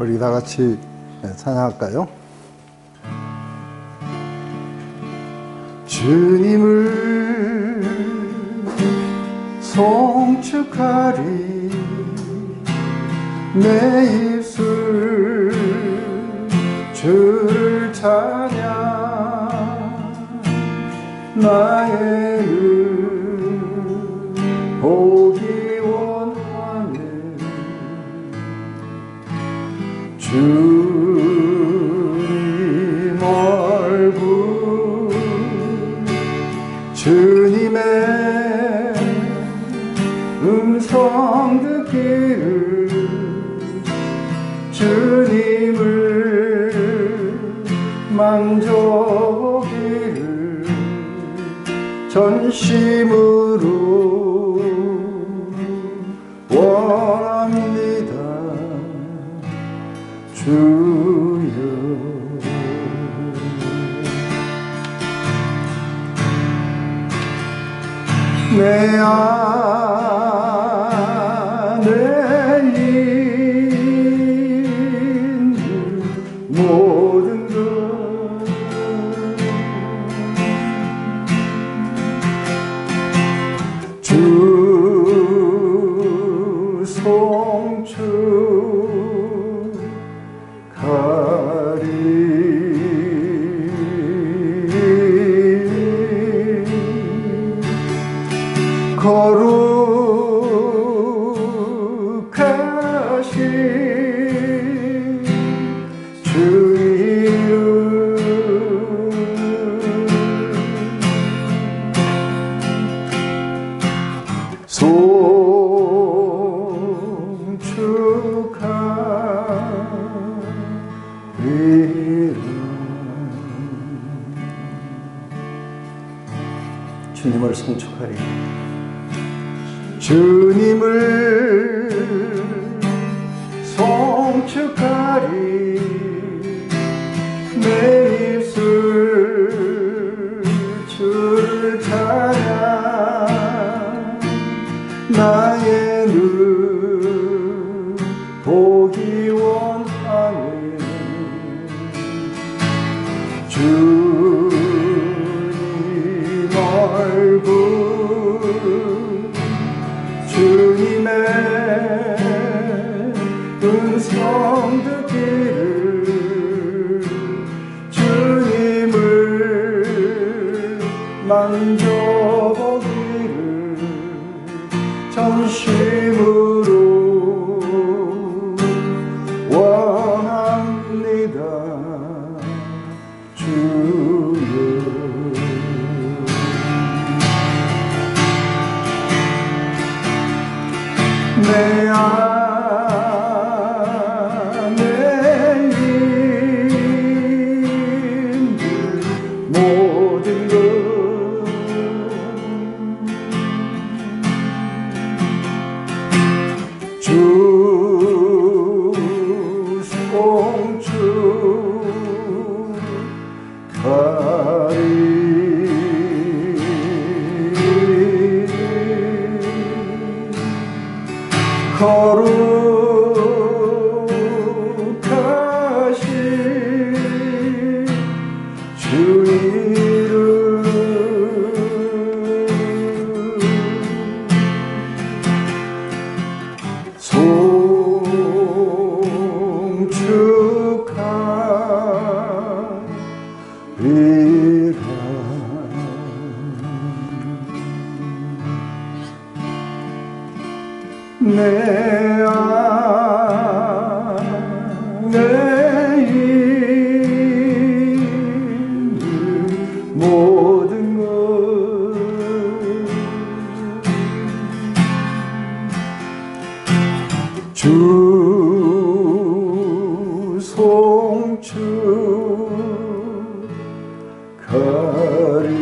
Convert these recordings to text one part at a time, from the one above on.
우리 다 같이 찬양할까요? 주님을 송축하리 내 입술 주를 찬양 나의 눈 보기 원하네 주님 얼굴 주님의 음성 듣기를 주님을 만져보기를 전심으로 원합니다 주여 내 안에 있는 모든 것 주 송축하리 거룩하신 주 이름 송축하리라. 주님을 송축하리 주님을 송축하리 내 입술 주를 찬양 나의 눈 보기 원하네 주님 얼굴 주님의 음성 듣기를 주님을 만져보기를 전심으로 원합니다 주여 내 안에 있는 모든 것 주 송축하리 거룩하신 주 이름 송축하리라. 내 안에 있는 모든 것 주 송축하리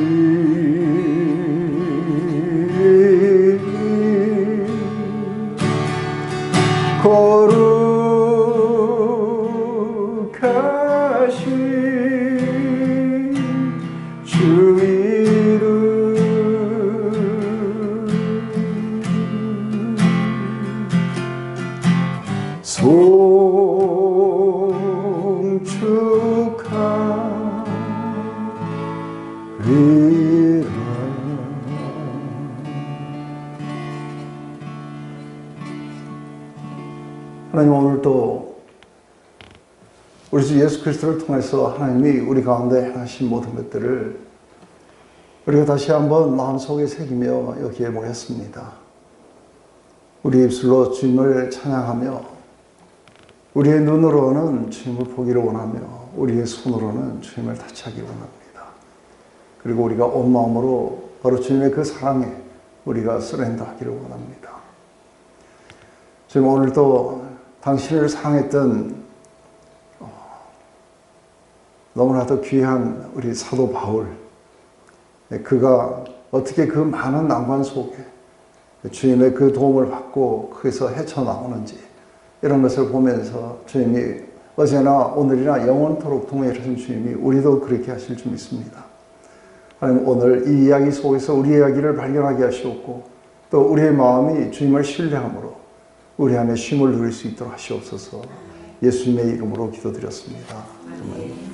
거룩하신 주 이름 송축하리 감축하리라. 하나님, 오늘도 우리 주 예수 그리스도를 통해서 하나님이 우리 가운데 행하신 모든 것들을 우리가 다시 한번 마음속에 새기며 여기에 모였습니다. 우리 입술로 주님을 찬양하며 우리의 눈으로는 주님을 보기를 원하며 우리의 손으로는 주님을 타치하기 원합니다. 그리고 우리가 온 마음으로 바로 주님의 그 사랑에 우리가 서렌더하기를 원합니다. 주님, 오늘도 당신을 사랑했던 너무나도 귀한 우리 사도 바울, 그가 어떻게 그 많은 난관 속에 주님의 그 도움을 받고 거기서 헤쳐나오는지 이런 것을 보면서 주님이 어제나 오늘이나 영원토록 동행하신 주님이 우리도 그렇게 하실 줄 믿습니다. 하나님, 오늘 이 이야기 속에서 우리의 이야기를 발견하게 하시옵고 또 우리의 마음이 주님을 신뢰함으로 우리 안에 쉼을 누릴 수 있도록 하시옵소서. 예수님의 이름으로 기도드렸습니다. 아멘.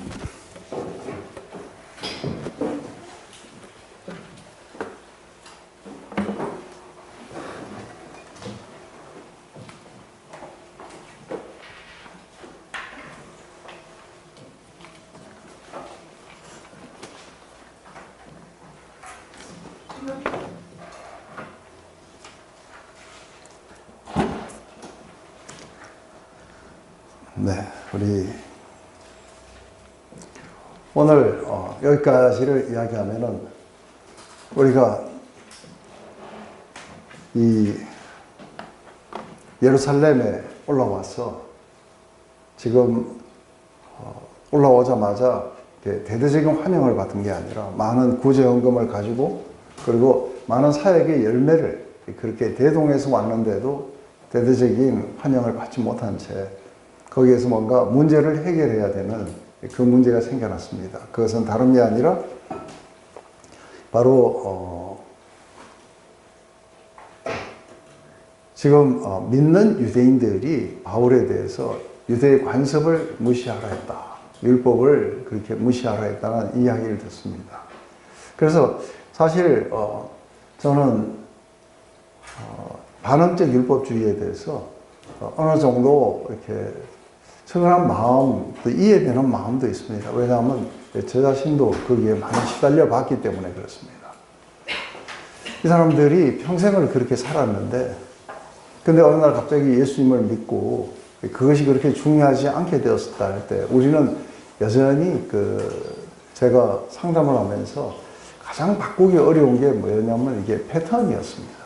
네, 우리 오늘 여기까지를 이야기하면은 우리가 이 예루살렘에 올라와서 지금 올라오자마자 대대적인 환영을 받은 게 아니라 많은 구제헌금을 가지고 그리고 많은 사역의 열매를 그렇게 대동해서 왔는데도 대대적인 환영을 받지 못한 채 거기에서 뭔가 문제를 해결해야 되는 그 문제가 생겨났습니다. 그것은 다름이 아니라 바로 지금 믿는 유대인들이 바울에 대해서 유대의 관습을 무시하라 했다. 율법을 그렇게 무시하라 했다는 이야기를 듣습니다. 그래서 사실 저는 반응적 율법주의에 대해서 어느 정도 이렇게 측은한 마음, 또 이해되는 마음도 있습니다. 왜냐하면 저 자신도 거기에 많이 시달려 봤기 때문에 그렇습니다. 이 사람들이 평생을 그렇게 살았는데, 근데 어느 날 갑자기 예수님을 믿고 그것이 그렇게 중요하지 않게 되었다 할 때, 우리는 여전히 제가 상담을 하면서 가장 바꾸기 어려운 게 뭐였냐면 이게 패턴이었습니다.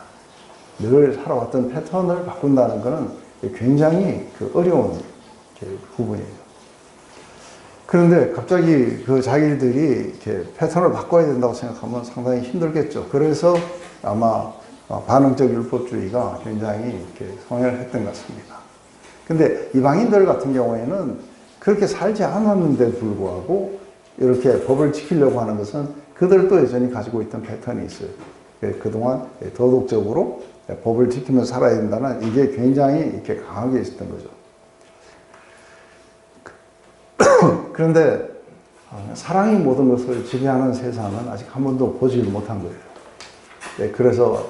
늘 살아왔던 패턴을 바꾼다는 것은 굉장히 어려운 부분이에요. 그런데 갑자기 자기들이 이렇게 패턴을 바꿔야 된다고 생각하면 상당히 힘들겠죠. 그래서 아마 반응적 율법주의가 굉장히 이렇게 성행을 했던 것 같습니다. 근데 이방인들 같은 경우에는 그렇게 살지 않았는데 불구하고 이렇게 법을 지키려고 하는 것은 그들도 여전히 가지고 있던 패턴이 있어요. 그동안 도덕적으로 법을 지키면서 살아야 된다는 이게 굉장히 이렇게 강하게 있었던 거죠. 그런데 사랑이 모든 것을 지배하는 세상은 아직 한 번도 보지를 못한 거예요. 그래서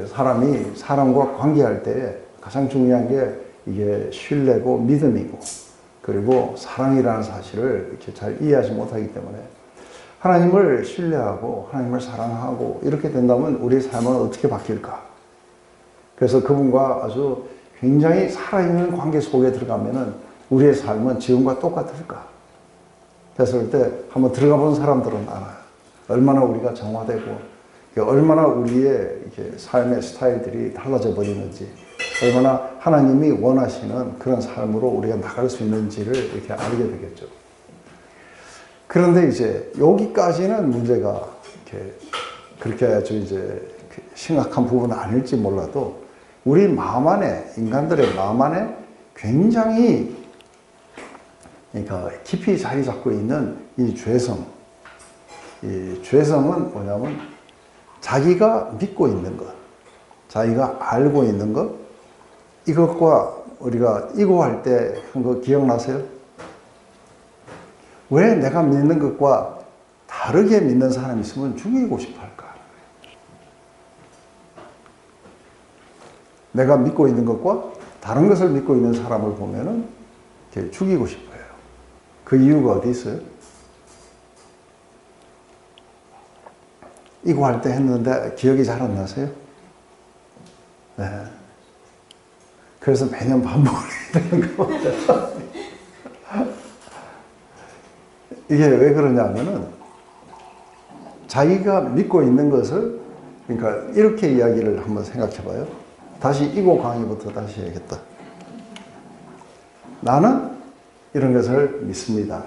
사람이 사람과 관계할 때 가장 중요한 게 이게 신뢰고 믿음이고 그리고 사랑이라는 사실을 이렇게 잘 이해하지 못하기 때문에 하나님을 신뢰하고 하나님을 사랑하고 이렇게 된다면 우리의 삶은 어떻게 바뀔까? 그래서 그분과 아주 굉장히 살아있는 관계 속에 들어가면은 우리의 삶은 지금과 똑같을까? 됐을 때 한번 들어가 본 사람들은 알아요. 얼마나 우리가 정화되고 얼마나 우리의 이렇게 삶의 스타일들이 달라져 버리는지, 얼마나 하나님이 원하시는 그런 삶으로 우리가 나갈 수 있는지를 이렇게 알게 되겠죠. 그런데 이제 여기까지는 문제가 이렇게 그렇게 아주 이제 심각한 부분은 아닐지 몰라도 우리 마음 안에, 인간들의 마음 안에 굉장히 그러니까 깊이 자리 잡고 있는 이 죄성. 이 죄성은 뭐냐면 자기가 믿고 있는 것, 자기가 알고 있는 것, 이것과 우리가 이거할 때 한 거 기억나세요? 왜 내가 믿는 것과 다르게 믿는 사람이 있으면 죽이고 싶어 할까? 내가 믿고 있는 것과 다른 것을 믿고 있는 사람을 보면은 죽이고 싶어요. 그 이유가 어디 있어요? 이거 할 때 했는데 기억이 잘 안 나세요? 네. 그래서 매년 반복을 해야 되는 것 같아요. 이게 왜 그러냐면은 자기가 믿고 있는 것을, 그러니까 이렇게 이야기를 한번 생각해 봐요. 다시 이고 강의부터 다시 해야겠다. 나는 이런 것을 믿습니다.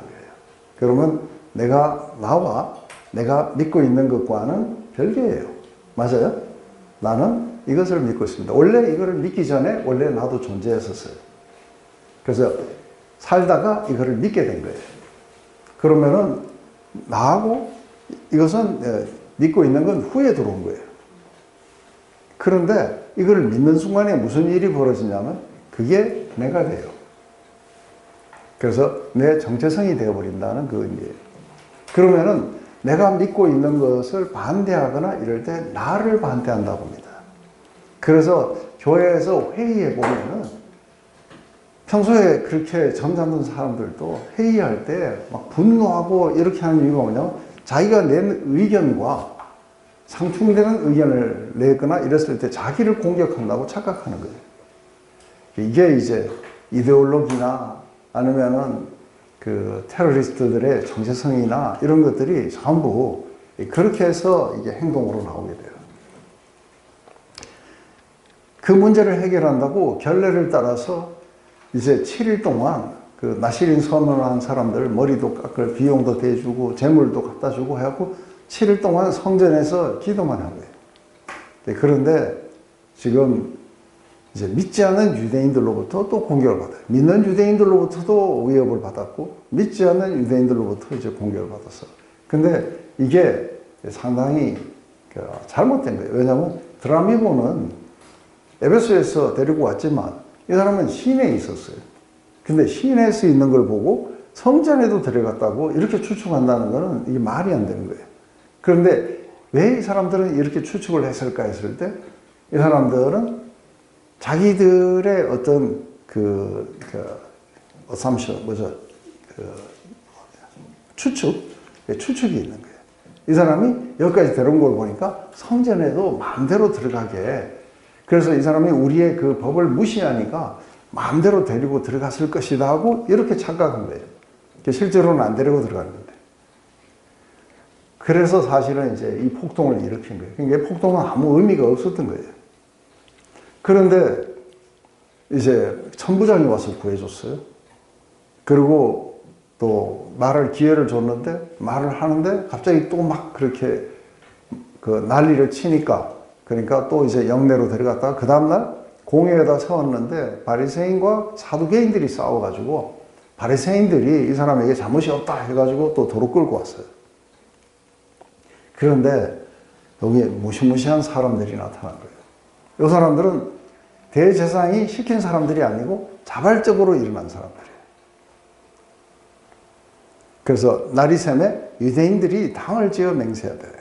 그러면 나와 내가 믿고 있는 것과는 별개예요. 맞아요? 나는 이것을 믿고 있습니다. 원래 이거를 믿기 전에 원래 나도 존재했었어요. 그래서 살다가 이거를 믿게 된 거예요. 그러면은 나하고 이것은 믿고 있는 건 후에 들어온 거예요. 그런데 이걸 믿는 순간에 무슨 일이 벌어지냐면 그게 내가 돼요. 그래서 내 정체성이 되어버린다는 그거예요. 그러면은 내가 믿고 있는 것을 반대하거나 이럴 때 나를 반대한다고 합니다. 그래서 교회에서 회의해 보면은 평소에 그렇게 점잖은 사람들도 회의할 때 막 분노하고 이렇게 하는 이유가 뭐냐면 자기가 낸 의견과 상충되는 의견을 내거나 이랬을 때 자기를 공격한다고 착각하는 거예요. 이게 이제 이데올로기나 아니면은 그 테러리스트들의 정체성이나 이런 것들이 전부 그렇게 해서 이게 행동으로 나오게 돼요. 그 문제를 해결한다고 결례를 따라서 이제 7일 동안 그 나시린 선언을 한 사람들 머리도 깎을 비용도 대주고 재물도 갖다 주고 해갖고 7일 동안 성전에서 기도만 한 거예요. 그런데 지금 이제 믿지 않는 유대인들로부터 또 공격을 받아요. 믿는 유대인들로부터도 위협을 받았고 믿지 않는 유대인들로부터 이제 공격을 받았어. 근데 이게 상당히 잘못된 거예요. 왜냐하면 드라미고는 에베소에서 데리고 왔지만 이 사람은 시내에 있었어요. 근데 시내에서 있는 걸 보고 성전에도 데려갔다고 이렇게 추측한다는 것은 이게 말이 안 되는 거예요. 그런데 왜 이 사람들은 이렇게 추측을 했을까 했을 때 이 사람들은 자기들의 어떤 assumption, 추측이 있는 거예요. 이 사람이 여기까지 데려온 걸 보니까 성전에도 마음대로 들어가게, 그래서 이 사람이 우리의 그 법을 무시하니까 마음대로 데리고 들어갔을 것이다 하고 이렇게 착각한 거예요. 실제로는 안 데리고 들어가는 건데. 그래서 사실은 이제 이 폭동을 일으킨 거예요. 그러니까 폭동은 아무 의미가 없었던 거예요. 그런데 이제 천부장이 와서 구해줬어요. 그리고 또 말할 기회를 줬는데 말을 하는데 갑자기 또 막 그렇게 그 난리를 치니까, 그러니까 또 이제 영내로 데려갔다가 그 다음날 공회에다 세웠는데 바리새인과 사두개인들이 싸워가지고 바리새인들이 이 사람에게 잘못이 없다 해가지고 또 도로 끌고 왔어요. 그런데 여기에 무시무시한 사람들이 나타난 거예요. 이 사람들은 대제사장이 시킨 사람들이 아니고 자발적으로 일어난 사람들이에요. 그래서 날이 새매 유대인들이 당을 지어 맹세해야 돼요.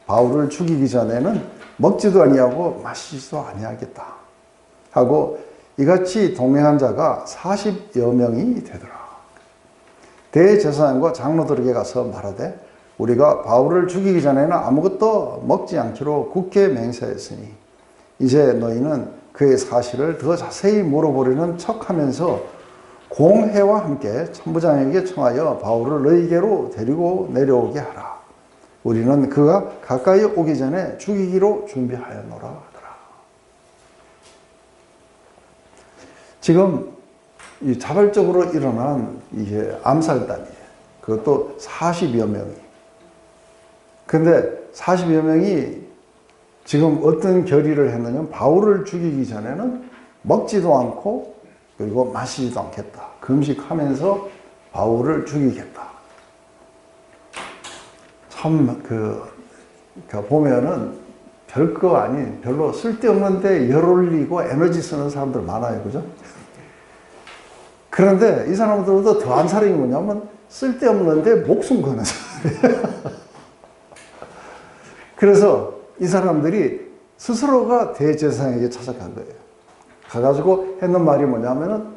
바울을 죽이기 전에는 먹지도 아니하고 마시지도 아니하겠다 하고 이같이 동행한 자가 40여 명이 되더라. 대제사장과 장로들에게 가서 말하되 우리가 바울을 죽이기 전에는 아무것도 먹지 않기로 굳게 맹세했으니 이제 너희는 그의 사실을 더 자세히 물어보려는 척하면서 공회와 함께 천부장에게 청하여 바울을 너희에게로 데리고 내려오게 하라. 우리는 그가 가까이 오기 전에 죽이기로 준비하였노라 하더라. 지금 이 자발적으로 일어난 이게 암살단이에요. 그것도 40여 명이. 근데 40여 명이 지금 어떤 결의를 했느냐, 바울을 죽이기 전에는 먹지도 않고 그리고 마시지도 않겠다. 금식하면서 바울을 죽이겠다. 참 보면은 별거 아닌, 별로 쓸데없는데 열 올리고 에너지 쓰는 사람들 많아요. 그죠? 그런데 이 사람들보다 더한 사람이 뭐냐면 쓸데없는데 목숨 거는 사람이에요. 그래서 이 사람들이 스스로가 대제사장에게 찾아간 거예요. 가가지고 했는 말이 뭐냐면은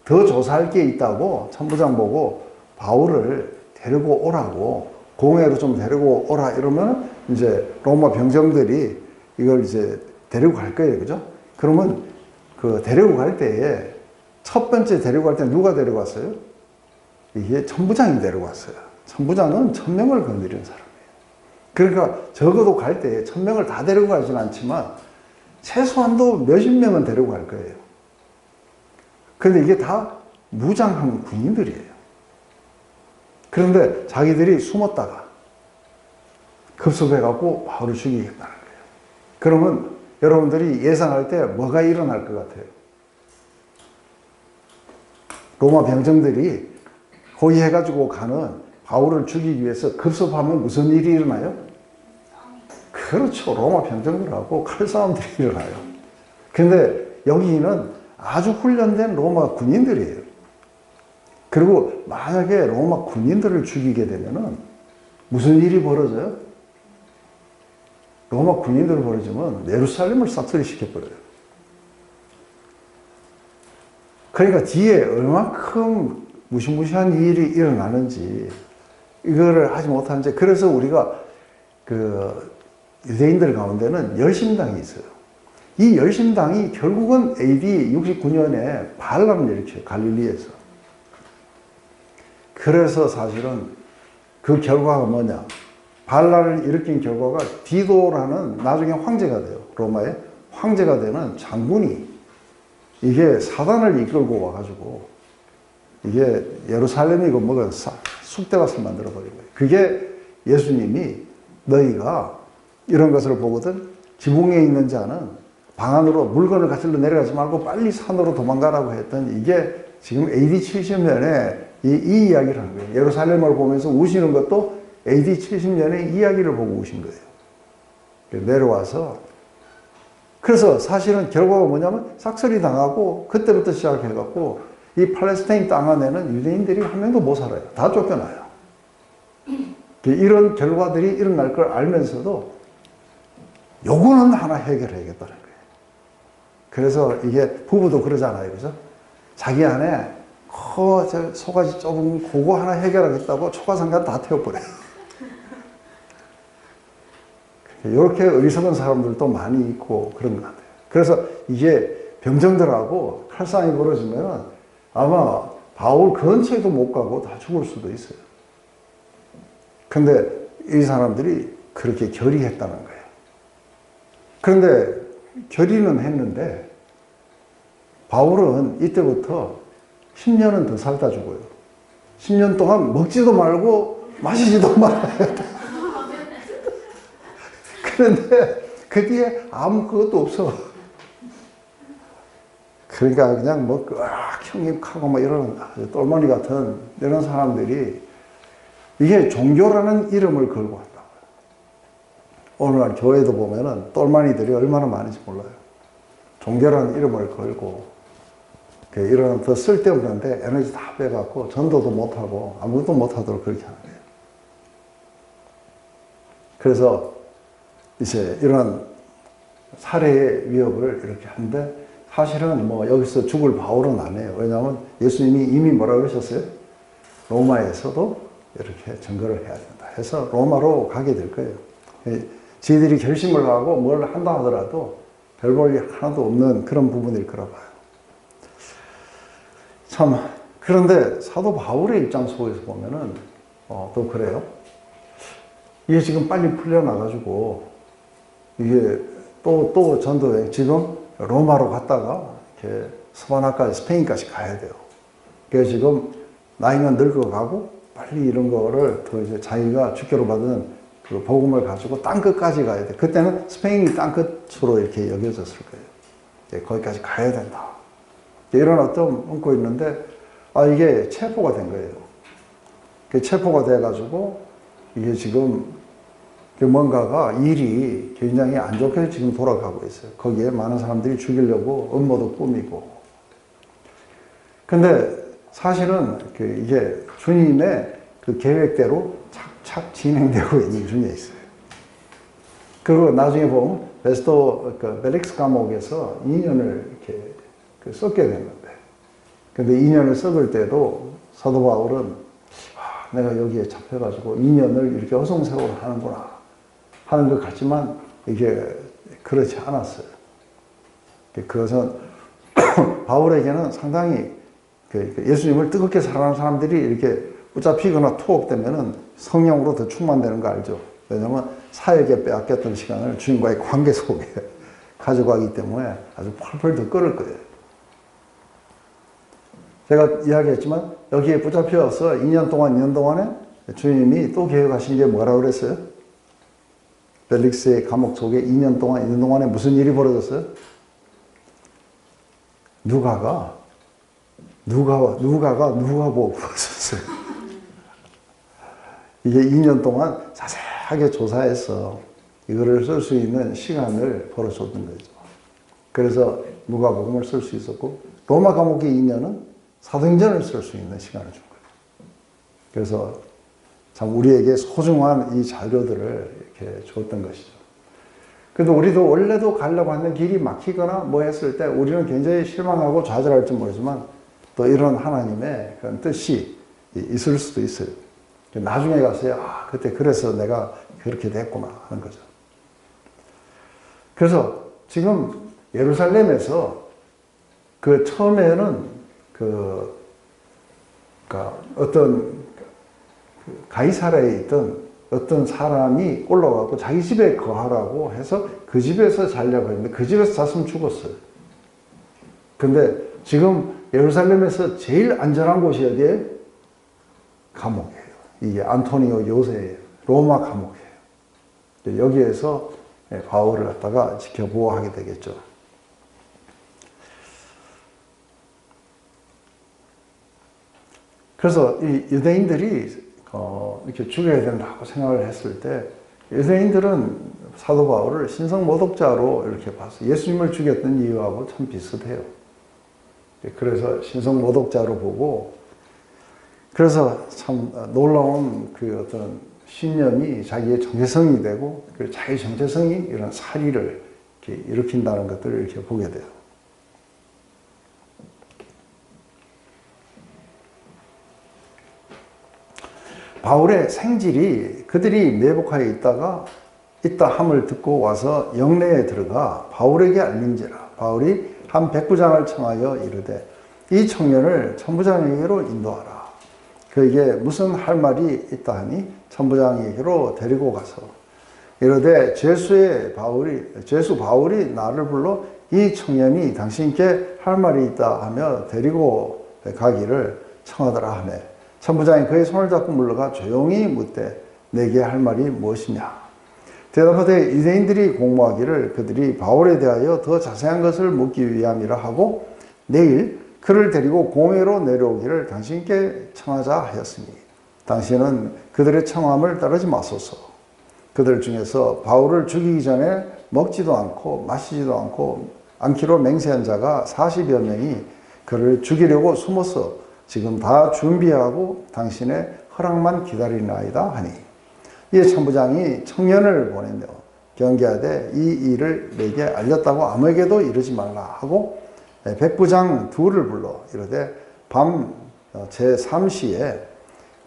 더 조사할 게 있다고 천부장 보고 바울을 데리고 오라고, 공회로 좀 데리고 오라 이러면 이제 로마 병정들이 이걸 이제 데리고 갈 거예요. 그죠? 그러면 그 데리고 갈 때에 첫 번째 데리고 갈 때 누가 데리고 왔어요? 이게 천부장이 데리고 왔어요. 천부장은 1000명을 건드리는 사람이에요. 그러니까 적어도 갈 때 1000명을 다 데리고 가진 않지만 최소한도 몇십 명은 데리고 갈 거예요. 그런데 이게 다 무장한 군인들이에요. 그런데 자기들이 숨었다가 급습해갖고 바울을 죽이겠다는 거예요. 그러면 여러분들이 예상할 때 뭐가 일어날 것 같아요? 로마 병정들이 호위해가지고 가는 바울을 죽이기 위해서 급습하면 무슨 일이 일어나요? 그렇죠. 로마 병정들하고 칼싸움들이 일어나요. 근데 여기는 아주 훈련된 로마 군인들이에요. 그리고 만약에 로마 군인들을 죽이게 되면은 무슨 일이 벌어져요? 로마 군인들을 벌어지면 예루살렘을 싹쓸이 시켜버려요. 그러니까 뒤에 얼마큼 무시무시한 일이 일어나는지 이거를 하지 못하는지, 그래서 우리가 그 유대인들 가운데는 열심당이 있어요. 이 열심당이 결국은 AD 69년에 반란을 일으켜요. 갈릴리에서. 그래서 사실은 그 결과가 뭐냐? 반란을 일으킨 결과가 디도라는 나중에 황제가 돼요. 로마의 황제가 되는 장군이 이게 사단을 이끌고 와가지고 이게 예루살렘이고 뭐가 쑥대밭을 만들어버린 거예요. 그게 예수님이 너희가 이런 것을 보거든 지붕에 있는 자는 방 안으로 물건을 가지러 내려가지 말고 빨리 산으로 도망가라고 했던, 이게 지금 AD 70년에 이 이야기를 하는 거예요. 예루살렘을 보면서 우시는 것도 AD 70년에 이야기를 보고 우신 거예요. 내려와서. 그래서 사실은 결과가 뭐냐면 싹쓸이 당하고 그때부터 시작해갖고 이 팔레스타인 땅 안에는 유대인들이 한 명도 못 살아요. 다 쫓겨나요. 이런 결과들이 일어날 걸 알면서도 요거는 하나 해결해야겠다는 거예요. 그래서 이게 부부도 그러잖아요. 그죠? 자기 안에 저 소가지 좁은 그거 하나 해결하겠다고 초가상간 다 태워버려요. 이렇게 어리석은 사람들도 많이 있고 그런 것 같아요. 그래서 이게 병정들하고 칼싸움이 벌어지면 아마 바울 근처에도 못 가고 다 죽을 수도 있어요. 근데 이 사람들이 그렇게 결의했다는 거예요. 그런데 결의는 했는데 바울은 이때부터 10년은 더 살다 죽어요. 10년 동안 먹지도 말고 마시지도 말아요. 그런데 그 뒤에 아무 그것도 없어. 그러니까 그냥 뭐 형님하고 뭐 이런 똘마니 같은 이런 사람들이 이게 종교라는 이름을 걸고 한다고요. 오늘날 교회도 보면은 똘마니들이 얼마나 많은지 몰라요. 종교라는 이름을 걸고 이런 더 쓸데없는데 에너지 다 빼갖고 전도도 못하고 아무것도 못하도록 그렇게 하는 거예요. 그래서 이제 이런 살해의 위협을 이렇게 하는데 사실은 뭐 여기서 죽을 바울은 아니에요. 왜냐하면 예수님이 이미 뭐라 그러셨어요? 로마에서도 이렇게 증거를 해야 된다 해서 로마로 가게 될 거예요. 저희들이 결심을 하고 뭘 한다 하더라도 별 볼일 하나도 없는 그런 부분일 거라 봐요. 참, 그런데 사도 바울의 입장 속에서 보면은 또 그래요. 이게 지금 빨리 풀려나가지고 이게 또 전도에 지금 로마로 갔다가 이렇게 스바나까지 스페인까지 가야 돼요. 그래서 지금 나이는 늙어가고 빨리 이런 거를 더 이제 자기가 주교로 받은 그 복음을 가지고 땅 끝까지 가야 돼. 그때는 스페인이 땅 끝으로 이렇게 여겨졌을 거예요. 거기까지 가야 된다. 이런 어떤 얹고 있는데 이게 체포가 된 거예요. 체포가 돼가지고 이게 지금 뭔가가 일이 굉장히 안 좋게 지금 돌아가고 있어요. 거기에 많은 사람들이 죽이려고 음모도 꾸미고. 근데 사실은 이게 주님의 그 계획대로 착착 진행되고 있는 중에 있어요. 그리고 나중에 보면 베스도 그 벨릭스 감옥에서 2년을 이렇게 썩게 됐는데, 근데 2년을 썩을 때도 사도 바울은 내가 여기에 잡혀가지고 2년을 이렇게 허송세월 하는구나 하는 것 같지만 이게 그렇지 않았어요. 그것은 바울에게는 상당히 예수님을 뜨겁게 사랑하는 사람들이 이렇게 붙잡히거나 투옥되면은 성령으로 더 충만되는 거 알죠? 왜냐하면 사역에 빼앗겼던 시간을 주님과의 관계 속에 가져가기 때문에 아주 펄펄 더 끓을 거예요. 제가 이야기했지만 여기에 붙잡혀서 2년 동안에 주님이 또 계획하신 게 뭐라고 그랬어요? 벨릭스의 감옥 속에 2년 동안에 무슨 일이 벌어졌어요? 누가가 보고 있었어요. 이게 2년 동안 자세하게 조사해서 이거를 쓸 수 있는 시간을 벌어줬던 거죠. 그래서 누가복음을 쓸 수 있었고, 로마 감옥의 2년은 사도행전을 쓸 수 있는 시간을 준 거예요. 그래서 참 우리에게 소중한 이 자료들을 이렇게 줬던 것이죠. 그래도 우리도 원래도 가려고 하는 길이 막히거나 뭐 했을 때 우리는 굉장히 실망하고 좌절할지 모르지만 또 이런 하나님의 그런 뜻이 있을 수도 있어요. 나중에 가서야 그때 그래서 내가 그렇게 됐구나 하는 거죠. 그래서 지금 예루살렘에서 그 처음에는 어떤 가이사라에 있던 어떤 사람이 올라가고 자기 집에 거하라고 해서 그 집에서 자려고 했는데 그 집에서 잤으면 죽었어요. 근데 지금 예루살렘에서 제일 안전한 곳이 어디예요? 감옥이에요. 이게 안토니오 요새의 로마 감옥이에요. 여기에서 바울을 갖다가 지켜보호하게 되겠죠. 그래서 이 유대인들이 이렇게 죽여야 된다고 생각을 했을 때 유대인들은 사도 바울을 신성모독자로 이렇게 봤어요. 예수님을 죽였던 이유하고 참 비슷해요. 그래서 신성모독자로 보고, 그래서 참 놀라운 그 어떤 신념이 자기의 정체성이 되고, 그 자기 정체성이 이런 살인을 이렇게 일으킨다는 것들을 이렇게 보게 돼요. 바울의 생질이 그들이 매복하여 있다 함을 듣고 와서 영내에 들어가 바울에게 알린지라. 바울이 한 백부장을 청하여 이르되 이 청년을 천부장에게로 인도하라. 그에게 무슨 할 말이 있다 하니 천부장에게로 데리고 가서 이르되 죄수 바울이 나를 불러 이 청년이 당신께 할 말이 있다 하며 데리고 가기를 청하더라 하며 천부장이 그의 손을 잡고 물러가 조용히 묻되 내게 할 말이 무엇이냐. 대답하되 유대인들이 공모하기를 그들이 바울에 대하여 더 자세한 것을 묻기 위함이라 하고 내일 그를 데리고 공회로 내려오기를 당신께 청하자 하였으니 당신은 그들의 청함을 따르지 마소서. 그들 중에서 바울을 죽이기 전에 먹지도 않고 마시지도 않기로 맹세한 자가 40여 명이 그를 죽이려고 숨어서 지금 다 준비하고 당신의 허락만 기다리나이다 하니 이에 천부장이 청년을 보내며 경계하되 이 일을 내게 알렸다고 아무에게도 이르지 말라 하고 백부장 둘을 불러 이르되 밤 제3시에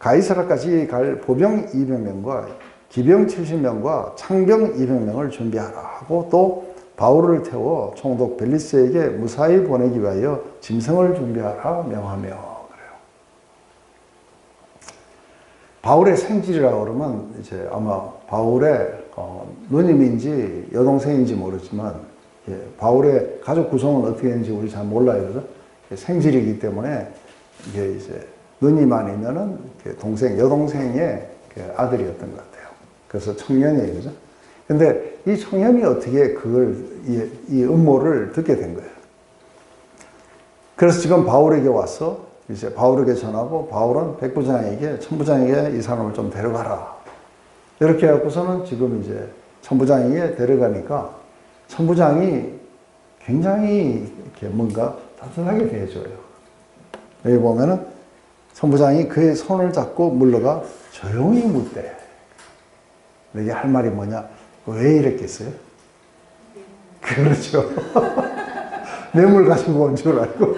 가이사라까지 갈 보병 200명과 기병 70명과 창병 200명을 준비하라 하고 또 바울을 태워 총독 벨리스에게 무사히 보내기 위하여 짐승을 준비하라 명하며. 바울의 생질이라고 그러면 이제 아마 바울의 누님인지 여동생인지 모르지만 바울의 가족 구성은 어떻게 되는지 우리 잘 몰라요. 그죠? 생질이기 때문에 이게 이제 누님 아니면은 여동생의 아들이었던 것 같아요. 그래서 청년이에요. 그죠? 근데 이 청년이 어떻게 이 음모를 듣게 된 거예요. 그래서 지금 바울에게 와서 이제 바울에게 전하고 바울은 백부장에게 천부장에게 이 사람을 좀 데려가라. 이렇게 해갖고서는 지금 이제 천부장에게 데려가니까 천부장이 굉장히 이렇게 뭔가 따뜻하게 대해줘요. 여기 보면은 천부장이 그의 손을 잡고 물러가 조용히 묻되, 이게 할 말이 뭐냐? 왜 이랬겠어요? 그렇죠. 뇌물 가지고 온 줄 알고.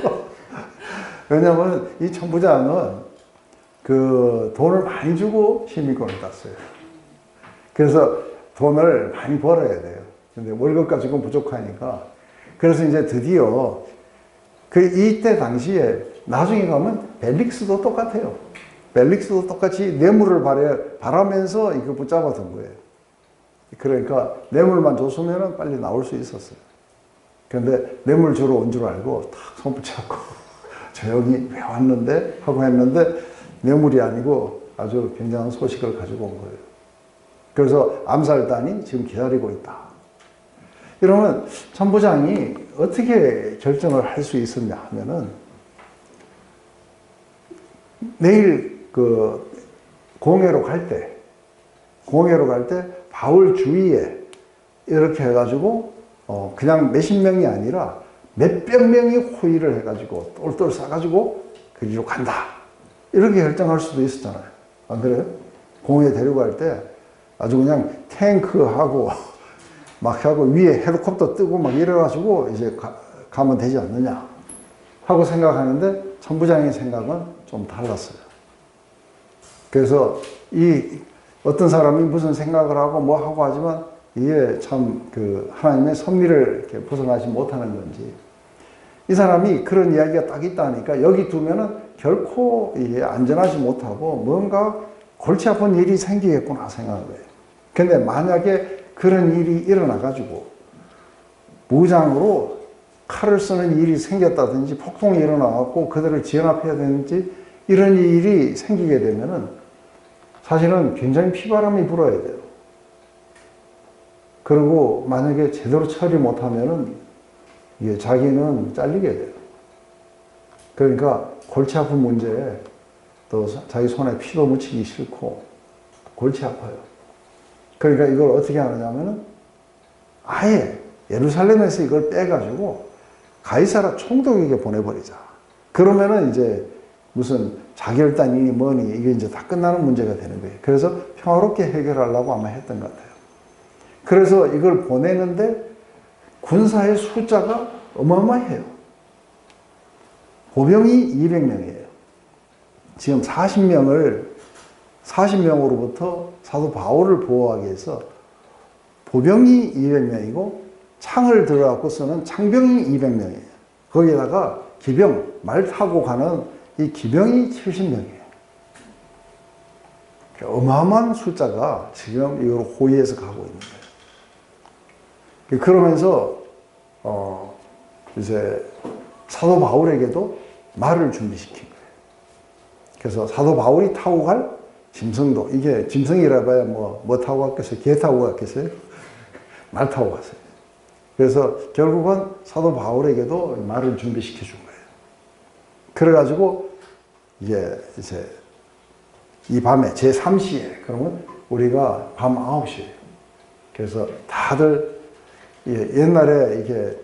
왜냐면 이 천부장은 그 돈을 많이 주고 시민권을 땄어요. 그래서 돈을 많이 벌어야 돼요. 근데 월급 가지고 부족하니까. 그래서 이제 드디어 이때 당시에 나중에 가면 벨릭스도 똑같아요. 벨릭스도 똑같이 뇌물을 바라면서 이거 붙잡아둔 거예요. 그러니까 뇌물만 줬으면 빨리 나올 수 있었어요. 그런데 뇌물 주러 온 줄 알고 탁 손 붙잡고 조용히 왜 왔는데? 하고 했는데 뇌물이 아니고 아주 굉장한 소식을 가지고 온 거예요. 그래서 암살단이 지금 기다리고 있다. 이러면 천부장이 어떻게 결정을 할 수 있었냐 하면은 내일 그 공회로 갈 때 바울 주위에 이렇게 해가지고 그냥 몇십 명이 아니라 몇백 명이 호의를 해가지고 똘똘 싸가지고 그리로 간다. 이렇게 결정할 수도 있었잖아요. 안 그래요? 공회 데려갈 때 아주 그냥 탱크하고 막 하고 위에 헬리콥터 뜨고 막 이래가지고 이제 가면 되지 않느냐 하고 생각하는데 천부장의 생각은 좀 달랐어요. 그래서 어떤 사람이 무슨 생각을 하고 뭐 하고 하지만 이게 참 그 하나님의 섭리를 이렇게 벗어나지 못하는 건지, 이 사람이 그런 이야기가 딱 있다니까 여기 두면은 결코 이게 안전하지 못하고 뭔가 골치 아픈 일이 생기겠구나 생각한 거예요. 근데 만약에 그런 일이 일어나가지고 무장으로 칼을 쓰는 일이 생겼다든지 폭동이 일어나갖고 그들을 진압해야 되는지 이런 일이 생기게 되면은 사실은 굉장히 피바람이 불어야 돼요. 그리고 만약에 제대로 처리 못하면은 이게 자기는 잘리게 돼요. 그러니까 골치 아픈 문제에 또 자기 손에 피도 묻히기 싫고 골치 아파요. 그러니까 이걸 어떻게 하느냐면은 아예 예루살렘에서 이걸 빼가지고 가이사라 총독에게 보내버리자. 그러면은 이제 무슨 자결단이니 뭐니 이게 이제 다 끝나는 문제가 되는 거예요. 그래서 평화롭게 해결하려고 아마 했던 것 같아요. 그래서 이걸 보내는데 군사의 숫자가 어마어마해요. 보병이 200명이에요. 지금 40명으로부터 사도 바울을 보호하기 위해서 보병이 200명이고 창을 들어갖고 쓰는 창병이 200명이에요. 거기에다가 기병, 말 타고 가는 이 기병이 70명이에요. 어마어마한 숫자가 지금 이걸 호위해서 가고 있는 거예요. 그러면서 이제 사도 바울에게도 말을 준비시킨 거예요. 그래서 사도 바울이 타고 갈 짐승도, 이게 짐승이라 봐야 뭐 타고 갔겠어요? 개 타고 갔겠어요? 말 타고 갔어요. 그래서 결국은 사도 바울에게도 말을 준비시켜 준 거예요. 그래가지고 이제 이 밤에 제3시에, 그러면 우리가 밤 9시에. 그래서 다들 옛날에 이게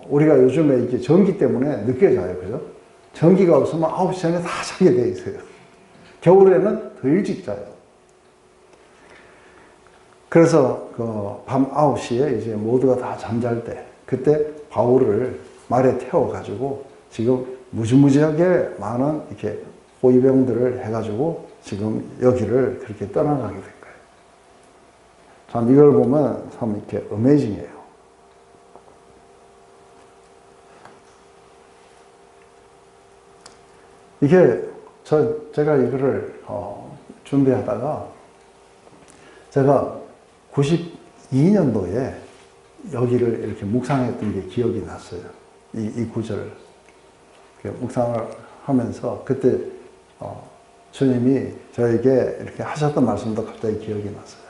우리가 요즘에 이게 전기 때문에 늦게 자요. 그죠? 전기가 없으면 9시 전에 다 자게 돼 있어요. 겨울에는 더 일찍 자요. 그래서 그 밤 9시에 이제 모두가 다 잠잘 때, 그때 바울을 말에 태워가지고 지금 무지무지하게 많은 이렇게 호위병들을 해가지고 지금 여기를 그렇게 떠나가게 된 거예요. 참 이걸 보면 참 이렇게 어메이징해요. 이게 제가 이거를 준비하다가 제가 92년도에 여기를 이렇게 묵상했던 게 기억이 났어요. 이 구절을 묵상을 하면서 그때 주님이 저에게 이렇게 하셨던 말씀도 갑자기 기억이 났어요.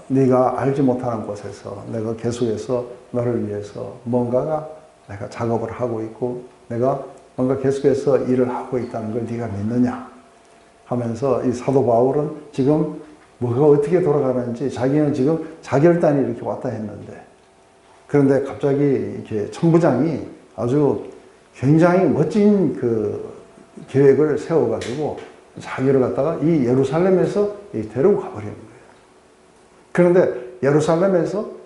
네가 알지 못하는 곳에서 내가 계속해서 너를 위해서 뭔가가 내가 작업을 하고 있고 내가 뭔가 계속해서 일을 하고 있다는 걸 네가 믿느냐 하면서 이 사도 바울은 지금 뭐가 어떻게 돌아가는지 자기는 지금 자결단이 이렇게 왔다 했는데 그런데 갑자기 이렇게 천부장이 아주 굉장히 멋진 그 계획을 세워가지고 자기를 갖다가 이 예루살렘에서 데리고 가버리는 거예요. 그런데 예루살렘에서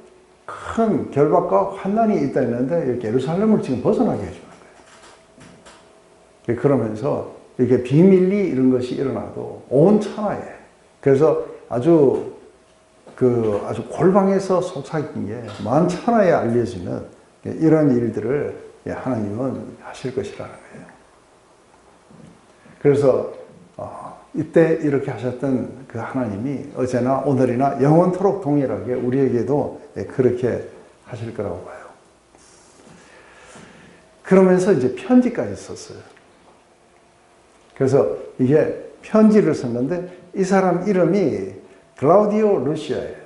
큰 결박과 환난이 있다 했는데 이렇게 예루살렘을 지금 벗어나게 해주는 거예요. 그러면서 이렇게 비밀리 이런 것이 일어나도 온 천하에, 그래서 아주 골방에서 속삭인 게 만천하에 알려지는 이런 일들을 하나님은 하실 것이라는 거예요. 그래서 이때 이렇게 하셨던 그 하나님이 어제나 오늘이나 영원토록 동일하게 우리에게도 그렇게 하실 거라고 봐요. 그러면서 이제 편지까지 썼어요. 그래서 이게 편지를 썼는데 이 사람 이름이 클라우디오 루시아예요.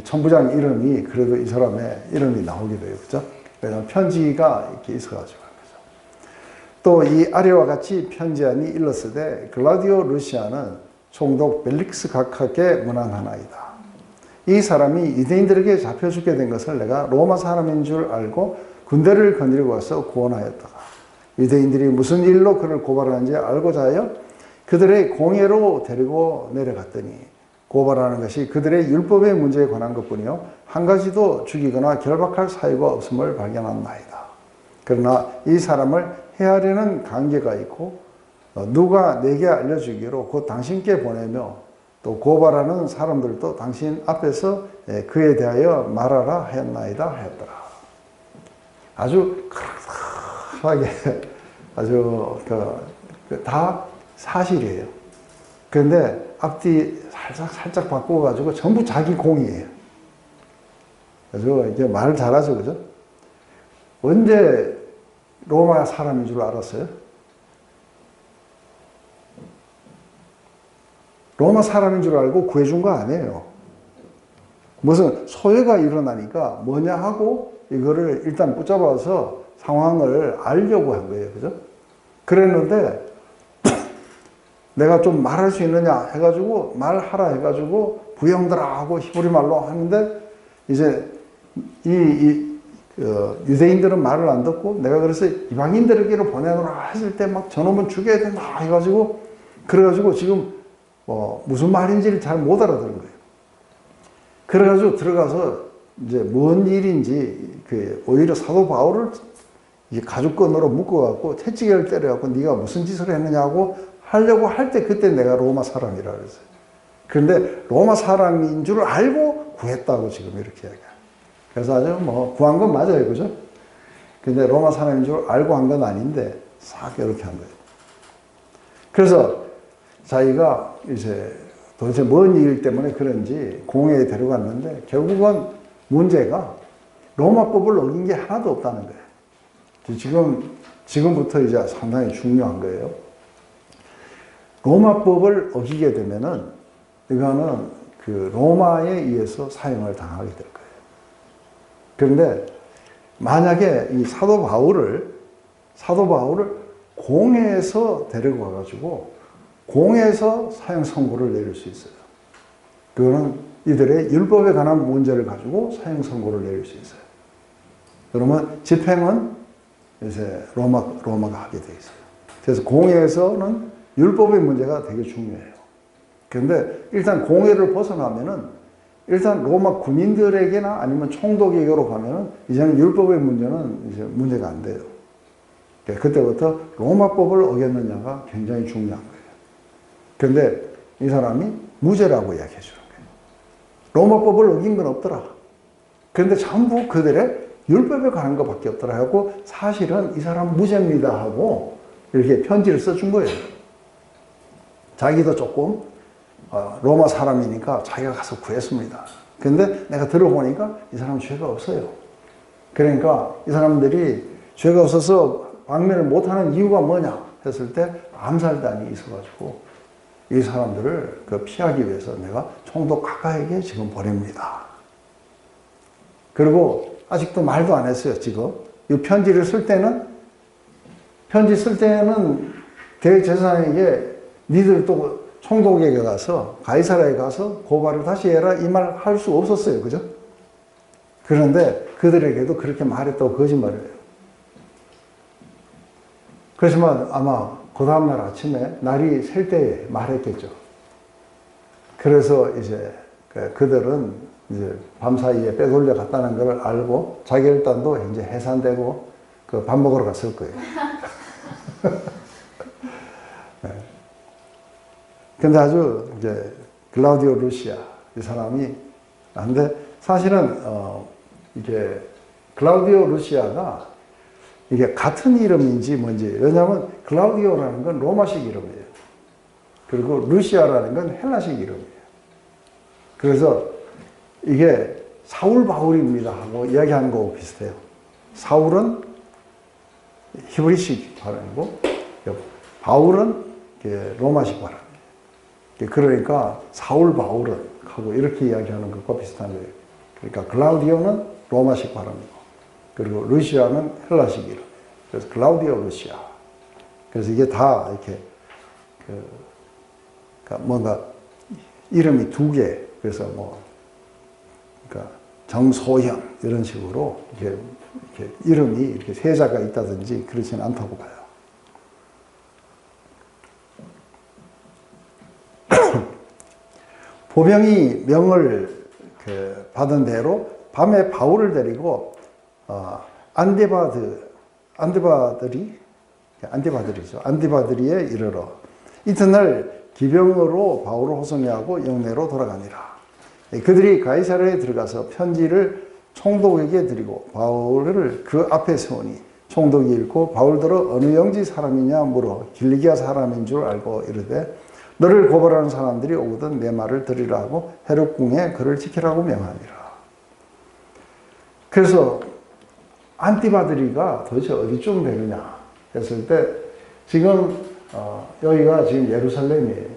천부장 이름이 그래도 이 사람의 이름이 나오게 돼요. 그죠? 왜냐하면 편지가 이렇게 있어가지고. 또 이 아래와 같이 편지하니 일렀으되 클라우디오 루시아는 총독 벨릭스 각하께 문안하나이다. 이 사람이 유대인들에게 잡혀 죽게 된 것을 내가 로마 사람인 줄 알고 군대를 거느리고 와서 구원하였다가 유대인들이 무슨 일로 그를 고발하는지 알고자 하여 그들의 공예로 데리고 내려갔더니 고발하는 것이 그들의 율법의 문제에 관한 것뿐이요 한 가지도 죽이거나 결박할 사유가 없음을 발견한나이다. 그러나 이 사람을 해하려는 관계가 있고 누가 내게 알려주기로 곧 당신께 보내며 또 고발하는 사람들도 당신 앞에서 그에 대하여 말하라 하였나이다 하였더라. 아주 크하게 아주 다 사실이에요. 그런데 앞뒤 살짝 바꿔가지고 전부 자기 공이에요. 아주 이제 말 잘하죠, 그죠? 언제 로마 사람인 줄 알았어요? 로마 사람인 줄 알고 구해준 거 아니에요. 무슨 소외가 일어나니까 뭐냐 하고 이거를 일단 붙잡아서 상황을 알려고 한 거예요. 그죠? 그랬는데 내가 좀 말할 수 있느냐 해가지고 말하라 해가지고 부영들아 하고 히브리 말로 하는데 이제 유대인들은 말을 안 듣고 내가 그래서 이방인들에게로 보내노라 했을 때 막 저놈은 죽여야 된다 해가지고 그래가지고 지금 무슨 말인지를 잘 못 알아듣는 거예요. 그래가지고 들어가서 이제 뭔 일인지 오히려 사도 바울을 가죽끈으로 묶어갖고 채찍을 때려갖고 네가 무슨 짓을 했느냐고 하려고 할 때 그때 내가 로마 사람이라 그랬어요. 그런데 로마 사람인 줄 알고 구했다고 지금 이렇게 얘기해요. 그래서 아주 구한 건 맞아요. 그죠? 근데 로마 사람인 줄 알고 한 건 아닌데 싹 이렇게 한 거예요. 그래서 자기가 이제 도대체 뭔 일 때문에 그런지 공회에 데려갔는데 결국은 문제가 로마법을 어긴 게 하나도 없다는 거예요. 지금부터 이제 상당히 중요한 거예요. 로마법을 어기게 되면은 이거는 로마에 의해서 사형을 당하게 될 거예요. 그런데 만약에 이 사도 바울을 공회에서 데리고 와가지고 공회에서 사형 선고를 내릴 수 있어요. 그거는 이들의 율법에 관한 문제를 가지고 사형 선고를 내릴 수 있어요. 그러면 집행은 이제 로마가 하게 돼 있어요. 그래서 공회에서는 율법의 문제가 되게 중요해요. 그런데 일단 공회를 벗어나면은 일단 로마 군인들에게나 아니면 총독에게로 가면은 이제는 율법의 문제는 이제 문제가 안 돼요. 그때부터 로마법을 어겼느냐가 굉장히 중요한 거예요. 그런데 이 사람이 무죄라고 이야기해 주는 거예요. 로마법을 어긴 건 없더라. 그런데 전부 그들의 율법에 관한 것밖에 없더라 하고 사실은 이 사람 무죄입니다 하고 이렇게 편지를 써준 거예요. 자기도 조금 로마 사람이니까 자기가 가서 구했습니다. 근데 내가 들어보니까 이 사람은 죄가 없어요. 그러니까 이 사람들이 죄가 없어서 방면을 못하는 이유가 뭐냐 했을 때 암살단이 있어가지고 이 사람들을 피하기 위해서 내가 총독 각하에게 지금 보냅니다. 그리고 아직도 말도 안 했어요. 지금 이 편지를 쓸 때는 대제사장에게 니들 또 총독에게 가서 가이사라에 가서 고발을 다시 해라 이 말 할 수 없었어요. 그죠? 그런데 그들에게도 그렇게 말했다고 거짓말을 해요. 그렇지만 아마 그 다음날 아침에 날이 셀 때에 말했겠죠. 그래서 이제 그들은 이제 밤사이에 빼돌려 갔다는 걸 알고 자기 일단도 이제 해산되고 그 밥 먹으러 갔을 거예요. 네. 근데 아주 이제 클라우디오 루시아 이 사람이 근데 사실은 이게 클라우디오 루시아가 이게 같은 이름인지 뭔지 왜냐하면 클라우디오라는 건 로마식 이름이에요. 그리고 루시아라는 건 헬라식 이름이에요. 그래서 이게 사울 바울입니다 하고 이야기하는 거하고 비슷해요. 사울은 히브리식 발음이고 바울은 로마식 발음이에요. 그러니까 사울 바울은 하고 이렇게 이야기하는 것과 비슷한 거예요. 그러니까 클라우디오는 로마식 발음이고 그리고 루시아는 헬라식 이름. 그래서 클라우디오 루시아. 그래서 이게 다 이렇게 그러니까 뭔가 이름이 두 개. 그래서 그러니까 정소형 이런 식으로 이렇게 이름이 이렇게 세자가 있다든지 그렇지는 않다고 봐요. 보병이 명을 받은 대로 밤에 바울을 데리고 안디바드리에 이르러 이튿날 기병으로 바울을 호송하고 영내로 돌아가니라. 그들이 가이사랴에 들어가서 편지를 총독에게 드리고 바울을 그 앞에 세우니 총독이 읽고 바울더러 어느 영지 사람이냐 물어 길리기아 사람인 줄 알고 이르되 너를 고발하는 사람들이 오거든 내 말을 들으라 하고 헤롯궁에 그를 지키라고 명하니라. 그래서 안티바드리가 도대체 어디쯤 되느냐 했을 때 지금 여기가 지금 예루살렘이에요.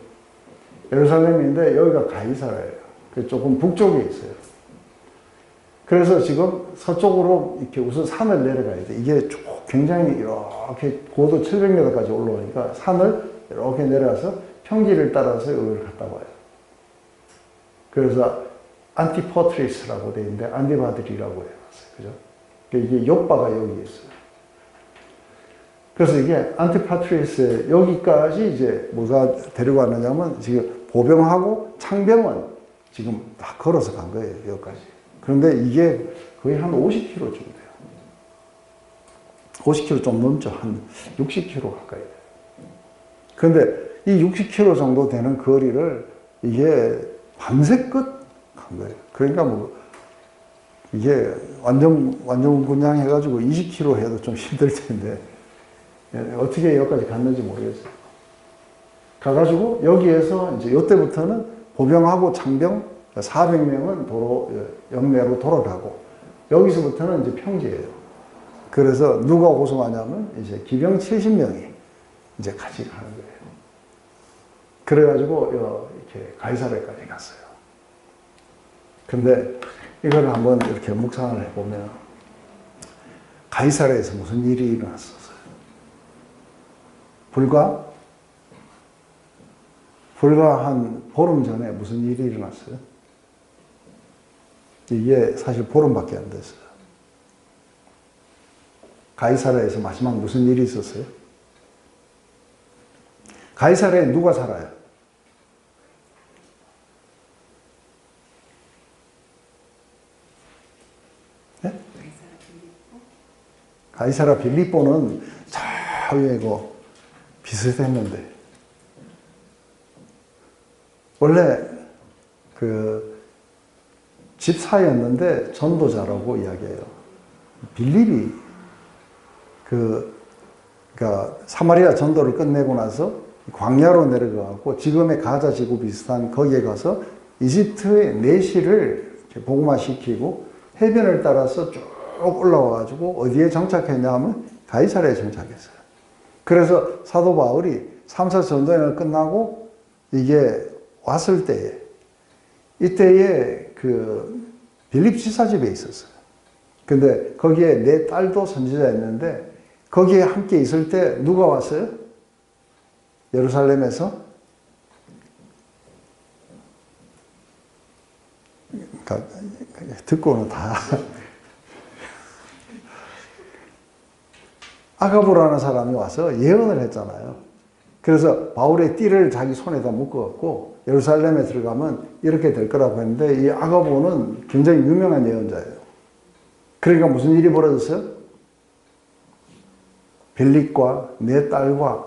예루살렘인데 여기가 가이사라예요. 조금 북쪽에 있어요. 그래서 지금 서쪽으로 이렇게 우선 산을 내려가야 돼. 이게 굉장히 이렇게 고도 700m까지 올라오니까 산을 이렇게 내려가서 평지를 따라서 여기를 갔다 와요. 그래서 안티포트리스라고 되어 있는데 안디바드리라고 해놨어요. 그죠? 이게 옆바가 여기 있어요. 그래서 이게 안티파트리스 여기까지 이제 뭐가 데리고 왔느냐면 지금 보병하고 창병은 지금 다 걸어서 간 거예요. 여기까지. 그런데 이게 거의 한 50km 정도 돼요. 50km 좀 넘죠. 한 60km 가까이 돼요. 그런데 이 60km 정도 되는 거리를 이게 밤새껏 간 거예요. 그러니까 뭐 이게 완전 군장 해가지고 20km 해도 좀 힘들 텐데 어떻게 여기까지 갔는지 모르겠어요. 가가지고 여기에서 이제 이때부터는 보병하고 창병 400명은 도로 영내로 돌아가고 여기서부터는 이제 평지예요. 그래서 누가 호송하냐면 이제 기병 70명이 이제 같이 가는 거예요. 그래가지고 이렇게 가이사랴까지 갔어요. 근데 이걸 한번 이렇게 묵상을 해보면 가이사랴에서 무슨 일이 일어났었어요. 불과 한 보름 전에 무슨 일이 일어났어요? 이게 사실 보름밖에 안 됐어요. 가이사랴에서 마지막 무슨 일이 있었어요? 가이사랴에 누가 살아요? 네? 가이사랴 빌립보는 저 위에고 비슷했는데 원래 그 집사였는데 전도자라고 이야기해요. 빌립이 그러니까 사마리아 전도를 끝내고 나서 광야로 내려가고 지금의 가자 지구 비슷한 거기에 가서 이집트의 내시를 복음화시키고 해변을 따라서 쭉 올라와가지고 어디에 정착했냐 하면 가이사랴에 정착했어요. 그래서 사도 바울이 3차 전도여행을 끝나고 이게 왔을 때에 이때에 그 빌립 지사집에 있었어요. 근데 거기에 내 딸도 선지자였는데 거기에 함께 있을 때 누가 왔어요? 예루살렘에서 그러니까 듣고는 다 아가보라는 사람이 와서 예언을 했잖아요. 그래서 바울의 띠를 자기 손에다 묶어갖고 예루살렘에 들어가면 이렇게 될 거라고 했는데 이 아가보는 굉장히 유명한 예언자예요. 그러니까 무슨 일이 벌어졌어요? 빌립과 내 딸과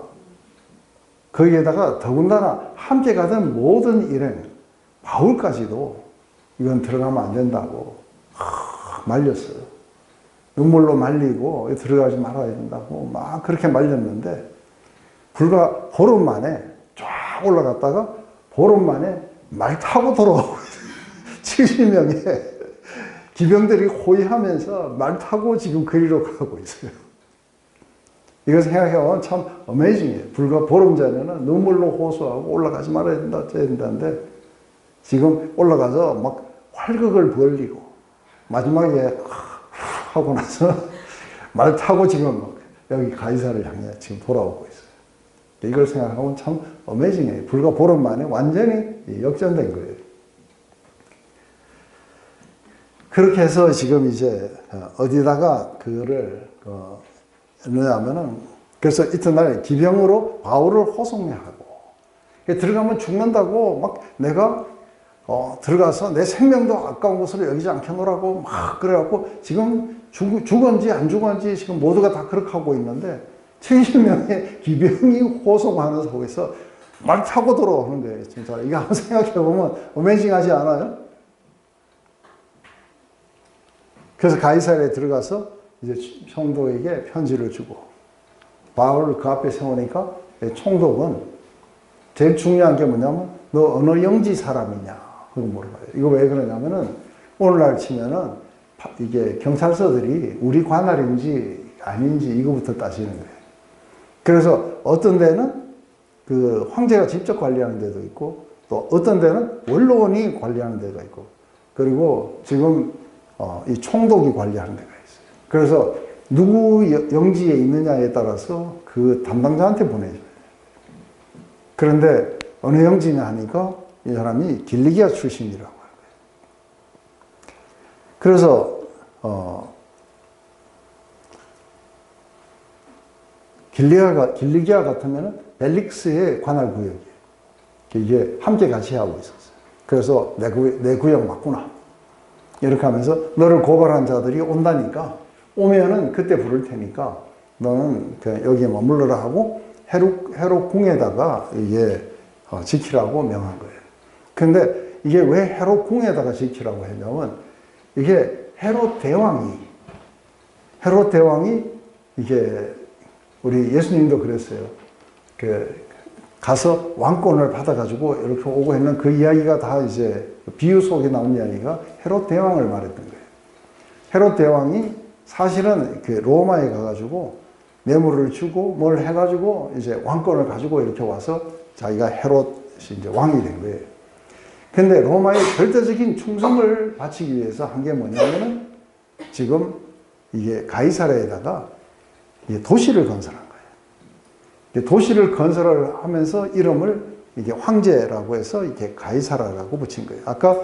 거기에다가 더군다나 함께 가던 모든 일행, 바울까지도 이건 들어가면 안 된다고 말렸어요. 눈물로 말리고 들어가지 말아야 된다고 막 그렇게 말렸는데 불과 보름 만에 쫙 올라갔다가 보름 만에 말 타고 돌아오고 70명의 기병들이 호위하면서 말 타고 지금 그리로 가고 있어요. 이거 생각해보면 참 어메이징해요. 불과 보름 전에는 눈물로 호소하고 올라가지 말아야 된다, 어째야 된다는데 지금 올라가서 막 활극을 벌리고 마지막에 하고 나서 말 타고 지금 여기 가이사를 향해 지금 돌아오고 있어요. 이걸 생각하면 참 어메이징해요. 불과 보름 만에 완전히 역전된 거예요. 그렇게 해서 지금 이제 어디다가 그거를 넣냐면은 그래서 이튿날 기병으로 바울을 호송하고 들어가면 죽는다고 막 내가 들어가서 내 생명도 아까운 것으로 여기지 않겠노라고 막 그래갖고 지금 죽은지 안 죽은지 지금 모두가 다 그렇게 하고 있는데 70명의 기병이 호송하는 속에서 말 타고 들어오는 거예요. 진짜 이거 한번 생각해보면 어메이징하지 않아요? 그래서 가이사랴에 들어가서 이제 총독에게 편지를 주고 바울을 그 앞에 세우니까 총독은 제일 중요한 게 뭐냐면 너 어느 영지 사람이냐 그거 물어봐요. 이거 왜 그러냐면은 오늘날 치면은 이게 경찰서들이 우리 관할인지 아닌지 이거부터 따지는 거예요. 그래서 어떤 데는 그 황제가 직접 관리하는 데도 있고 또 어떤 데는 원로원이 관리하는 데가 있고 그리고 지금 이 총독이 관리하는 데가 있어요. 그래서 누구 영지에 있느냐에 따라서 그 담당자한테 보내줘요. 그런데 어느 영지냐 하니까 이 사람이 길리기아 출신이라고 하는 거예요. 그래서 길리기아 같으면 벨릭스의 관할 구역이에요. 이게 함께 같이 하고 있었어요. 그래서 내 구역 맞구나. 이렇게 하면서 너를 고발한 자들이 온다니까 오면은 그때 부를 테니까 너는 그냥 여기에 머물러라 하고 헤롯 궁에다가 이게 지키라고 명한 거예요. 근데 이게 왜 헤롯 궁에다가 지키라고 했냐면 이게 헤롯 대왕이 이게 우리 예수님도 그랬어요. 가서 왕권을 받아가지고 이렇게 오고 했는 그 이야기가 다 이제 비유 속에 나온 이야기가 헤롯 대왕을 말했던 거예요. 헤롯 대왕이 사실은 그 로마에 가가지고 뇌물을 주고 뭘 해가지고 이제 왕권을 가지고 이렇게 와서 자기가 헤롯이 이제 왕이 된 거예요. 근데 로마의 절대적인 충성을 바치기 위해서 한 게 뭐냐면은 지금 이게 가이사랴에다가 도시를 건설한 거예요. 도시를 건설을 하면서 이름을 이게 황제라고 해서 이렇게 가이사라라고 붙인 거예요. 아까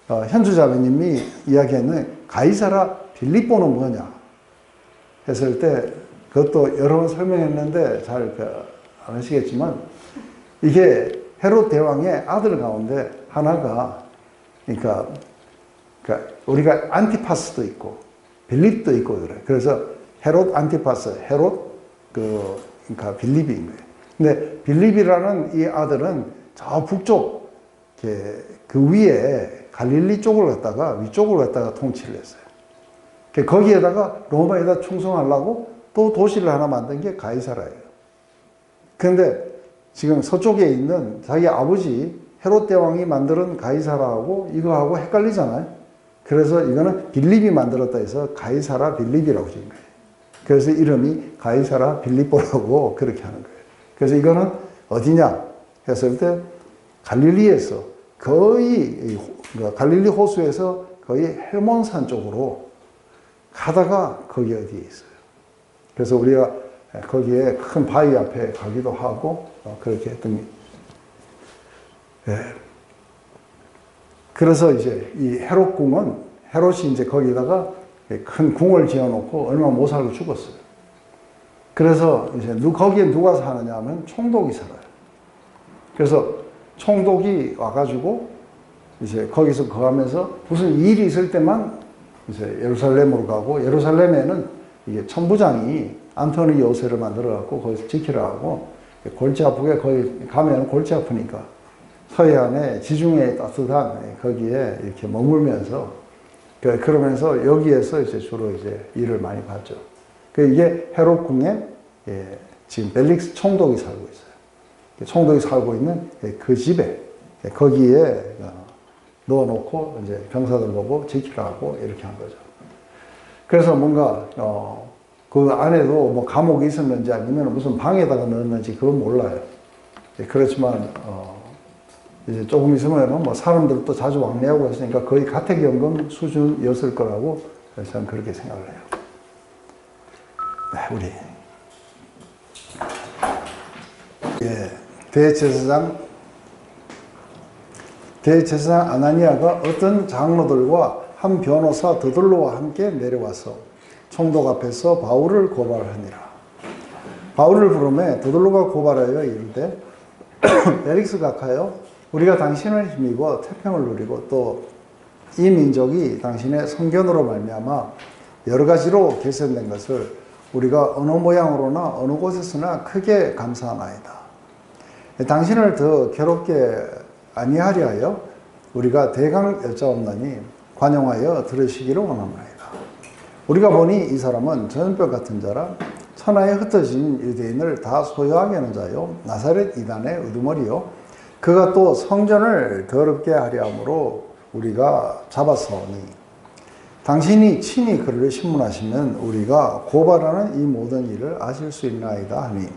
현주자매님이 이야기했는 가이사라 빌립보는 뭐냐 했을 때 그것도 여러 번 설명했는데 잘 안 하시겠지만 이게 헤롯 대왕의 아들 가운데 하나가 그러니까 우리가 안티파스도 있고 빌립도 있고 그래. 그래서 헤롯 안티파스, 헤롯 그러니까 빌립인 거예요. 근데 빌립이라는 이 아들은 저 북쪽 그 위에 갈릴리 쪽을 갖다가 위쪽을 갖다가 통치를 했어요. 거기에다가 로마에다 충성하려고 또 도시를 하나 만든 게 가이사라예요. 그런데 지금 서쪽에 있는 자기 아버지 헤롯 대왕이 만든 가이사라하고 이거하고 헷갈리잖아요. 그래서 이거는 빌립이 만들었다 해서 가이사라 빌립이라고 지은 거예요. 그래서 이름이 가이사라 빌립보라고 그렇게 하는 거예요. 그래서 이거는 어디냐 했을 때 갈릴리에서 거의 갈릴리 호수에서 거의 헬몬산 쪽으로 가다가 거기 어디에 있어요. 그래서 우리가 거기에 큰 바위 앞에 가기도 하고 그렇게 했던 게 그래서 이제 이 헤롯 궁은 헤롯이 이제 거기다가 큰 궁을 지어놓고 얼마 못 살고 죽었어요. 그래서 이제 거기에 누가 사느냐 하면 총독이 살아요. 그래서 총독이 와가지고 이제 거기서 거하면서 무슨 일이 있을 때만 이제 예루살렘으로 가고, 예루살렘에는 이게 천부장이 안토니 요새를 만들어갖고 거기서 지키라고, 골치 아프게 거기 가면 골치 아프니까 서해안에 지중해 따뜻한 거기에 이렇게 머물면서, 그러면서 여기에서 이제 주로 이제 일을 많이 봤죠. 이게 헤롯 궁에 지금 벨릭스 총독이 살고 있어요. 총독이 살고 있는 그 집에, 거기에 넣어놓고 이제 병사들 보고 지키라고 이렇게 한 거죠. 그래서 뭔가 그 안에도 뭐 감옥이 있었는지 아니면 무슨 방에다가 넣었는지 그건 몰라요. 그렇지만 이제 조금 있으면 뭐 사람들도 자주 왕래하고 했으니까 거의 가택연금 수준이었을 거라고 저는 그렇게 생각을 해요. 네, 우리 대제사장 아나니아가 어떤 장로들과 한 변호사 드들로와 함께 내려와서 총독 앞에서 바울을 고발하니라. 바울을 부르매 드들로가 고발하여 이르되 벨릭스 각하여, 우리가 당신을 힘입어 태평을 누리고 또 이 민족이 당신의 성견으로 말미암아 여러 가지로 개선된 것을 우리가 어느 모양으로나 어느 곳에서나 크게 감사하나이다. 당신을 더 괴롭게 아니하려 하여 우리가 대강 여짜옵나니 관용하여 들으시기를 원합니다. 우리가 보니 이 사람은 전염병 같은 자라 천하에 흩어진 유대인을 다 소유하게 하는 자요 나사렛 이단의 우두머리요, 그가 또 성전을 더럽게 하려 함으로 우리가 잡았사오니 당신이 친히 그를 신문하시면 우리가 고발하는 이 모든 일을 아실 수 있나이다 하니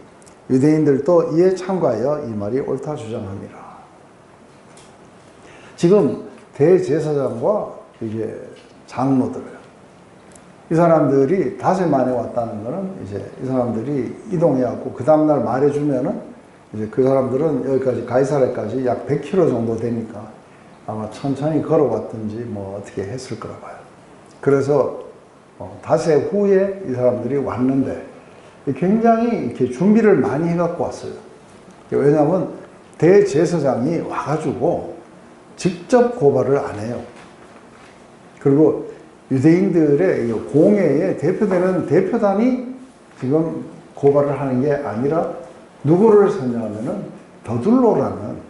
유대인들도 이에 참가하여 이 말이 옳다 주장합니다. 지금 대제사장과 이게 장로들, 이 사람들이 닷새 만에 왔다는 거는 이제 이 사람들이 이동해갖고 그 다음날 말해주면은 이제 그 사람들은 여기까지 가이사랴까지 약 100km 정도 되니까 아마 천천히 걸어왔든지 뭐 어떻게 했을 거라 봐요. 그래서 닷새 후에 이 사람들이 왔는데 굉장히 이렇게 준비를 많이 해갖고 왔어요. 왜냐하면 대제사장이 와가지고 직접 고발을 안 해요. 그리고 유대인들의 공회에 대표되는 대표단이 지금 고발을 하는 게 아니라 누구를 선정하면은 더둘로라는,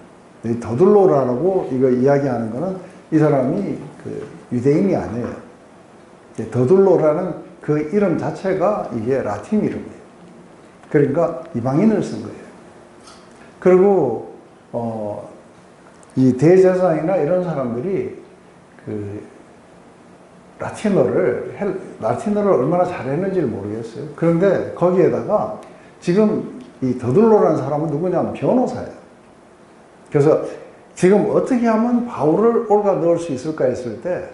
더둘로라고 이거 이야기하는 거는 이 사람이 그 유대인이 아니에요. 더둘로라는 그 이름 자체가 이게 라틴 이름이에요. 그러니까 이방인을 쓴 거예요. 그리고 이 대제사장이나 이런 사람들이 그 라틴어를 얼마나 잘했는지를 모르겠어요. 그런데 거기에다가 지금 이 더둘로라는 사람은 누구냐면 변호사예요. 그래서 지금 어떻게 하면 바울을 올가 넣을 수 있을까 했을 때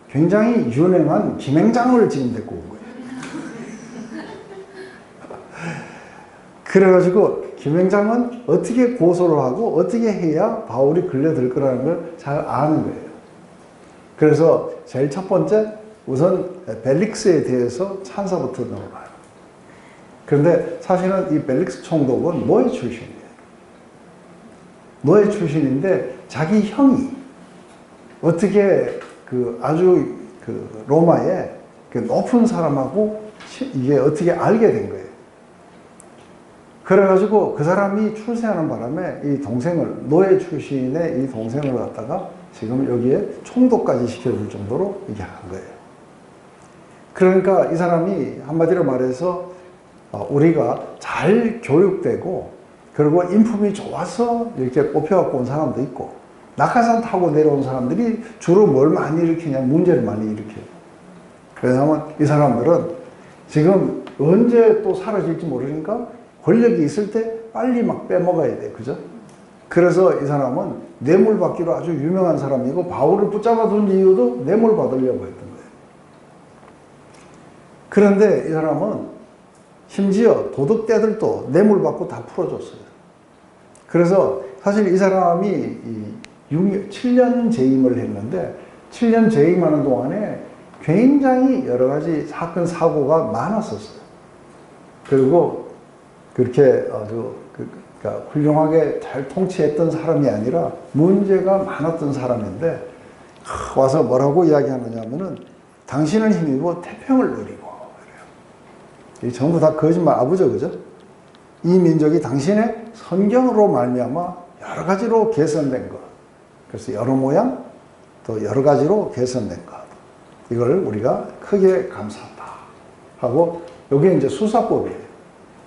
굉장히 유능한 김행장을 지금 데리고 온 거예요. 그래가지고 김행장은 어떻게 고소를 하고 어떻게 해야 바울이 끌려들 거라는 걸 잘 아는 거예요. 그래서 제일 첫 번째, 우선 벨릭스에 대해서 찬사부터 넣어봐요. 그런데 사실은 이 벨릭스 총독은 노예 출신이에요. 노예 출신인데 자기 형이 어떻게 아주 로마의 그 높은 사람하고 이게 어떻게 알게 된 거예요. 그래가지고 그 사람이 출세하는 바람에 이 동생을, 노예 출신의 이 동생을 갖다가 지금 여기에 총독까지 시켜줄 정도로 이게 한 거예요. 그러니까 이 사람이 한마디로 말해서 우리가 잘 교육되고 그리고 인품이 좋아서 이렇게 뽑혀갖고 온 사람도 있고, 낙하산 타고 내려온 사람들이 주로 뭘 많이 일으키냐, 문제를 많이 일으켜요. 왜냐하면 이 사람들은 지금 언제 또 사라질지 모르니까 권력이 있을 때 빨리 막 빼먹어야 돼. 그죠? 그래서 이 사람은 뇌물 받기로 아주 유명한 사람이고, 바울을 붙잡아 둔 이유도 뇌물 받으려고 했던 거예요. 그런데 이 사람은 심지어 도둑떼들도 뇌물 받고 다 풀어줬어요. 그래서 사실 이 사람이 7년 재임을 했는데 7년 재임하는 동안에 굉장히 여러 가지 사건, 사고가 많았었어요. 그리고 그렇게 아주 그러니까 훌륭하게 잘 통치했던 사람이 아니라 문제가 많았던 사람인데 와서 뭐라고 이야기하느냐면은 당신은 힘이고 태평을 누리고 그래요. 이 전부 다 거짓말 아부죠, 그죠? 이 민족이 당신의 선경으로 말미암아 여러 가지로 개선된 것. 그래서 여러 모양 또 여러 가지로 개선된 것. 이걸 우리가 크게 감사한다 하고 이게 이제 수사법이에요.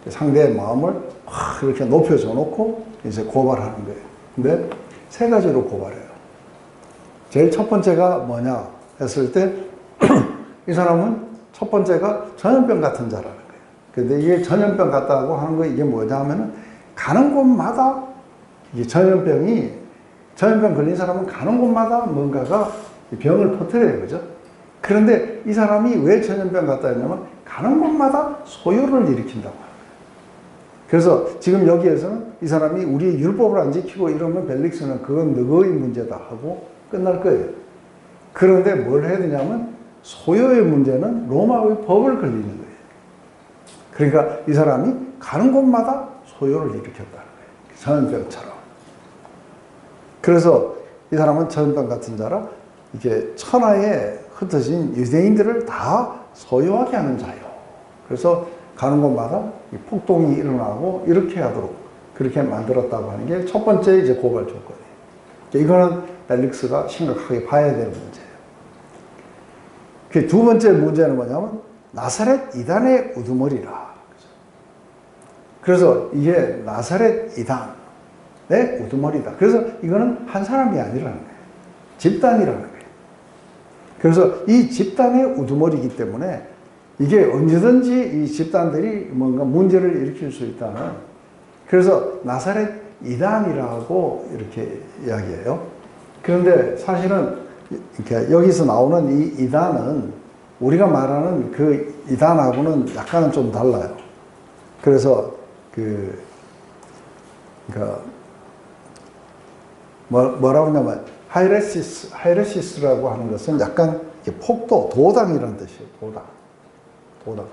상대의 마음을 확 이렇게 높여줘 놓고 이제 고발하는 거예요. 근데 세 가지로 고발해요. 제일 첫 번째가 뭐냐 했을 때 이 사람은 첫 번째가 전염병 같은 자라는 거예요. 근데 이게 전염병 같다고 하는 거 이게 뭐냐 하면은 가는 곳마다 이게 전염병 걸린 사람은 가는 곳마다 뭔가가 병을 퍼뜨려요. 그죠? 그런데 이 사람이 왜 전염병 같다 했냐면 가는 곳마다 소요를 일으킨다고 합니다. 그래서 지금 여기에서는 이 사람이 우리의 율법을 안 지키고 이러면 벨릭스는 그건 너의 문제다 하고 끝날 거예요. 그런데 뭘 해야 되냐면 소요의 문제는 로마의 법을 걸리는 거예요. 그러니까 이 사람이 가는 곳마다 소요를 일으켰다는 거예요. 전염병처럼. 그래서 이 사람은 전염병 같은 자라 이게 천하에 흩어진 유대인들을 다 소요하게 하는 자요. 그래서 가는 곳마다 폭동이 일어나고 이렇게 하도록 그렇게 만들었다고 하는 게 첫 번째 이제 고발 조건이에요. 이거는 벨릭스가 심각하게 봐야 되는 문제예요. 그 두 번째 문제는 뭐냐면 나사렛 이단의 우두머리라. 그래서 이게 나사렛 이단의 우두머리다. 그래서 이거는 한 사람이 아니라는 거예요. 집단이라는 거예요. 그래서 이 집단의 우두머리이기 때문에 이게 언제든지 이 집단들이 뭔가 문제를 일으킬 수 있다는, 그래서 나사렛 이단이라고 이렇게 이야기해요. 그런데 사실은 이렇게 여기서 나오는 이 이단은 우리가 말하는 그 이단하고는 약간은 좀 달라요. 그래서 그러니까 뭐라고 하냐면 하이레시스라고 하는 것은 약간 폭도, 도당이라는 뜻이에요. 도당.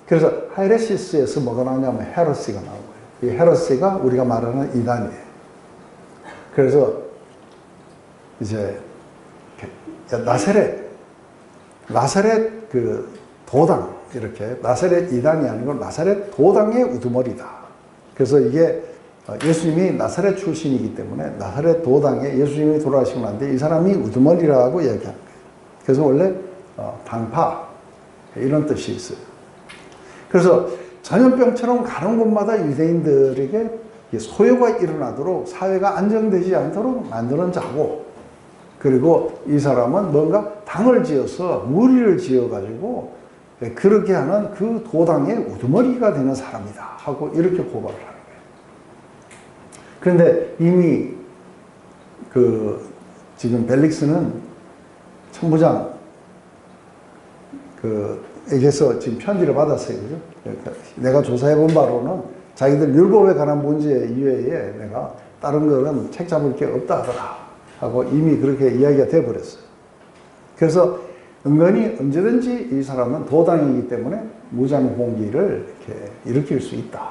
그래서 하이레시스에서 뭐가 나오냐면 헤러시가 나온 거예요. 이 헤러시가 우리가 말하는 이단이에요. 그래서 이제 나사렛 그 도당, 이렇게 나사렛 이단이 아니고 나사렛 도당의 우두머리다. 그래서 이게 예수님이 나사렛 출신이기 때문에 나사렛 도당에 예수님이 돌아가시고 난 뒤에 이 사람이 우두머리라고 얘기하는 거예요. 그래서 원래 당파 이런 뜻이 있어요. 그래서 전염병처럼 가는 곳마다 유대인들에게 소요가 일어나도록 사회가 안정되지 않도록 만드는 자고, 그리고 이 사람은 뭔가 당을 지어서 무리를 지어가지고 그렇게 하는 그 도당의 우두머리가 되는 사람이다 하고 이렇게 고발을 하는 거예요. 그런데 이미 지금 벨릭스는 천부장 에게서 지금 편지를 받았어요. 그죠? 그러니까 내가 조사해 본 바로는 자기들 율법에 관한 문제 이외에 내가 다른 거는 책 잡을 게 없다 하더라 하고 이미 그렇게 이야기가 돼 버렸어요. 그래서 은근히 언제든지 이 사람은 도당이기 때문에 무장 봉기를 이렇게 일으킬 수 있다.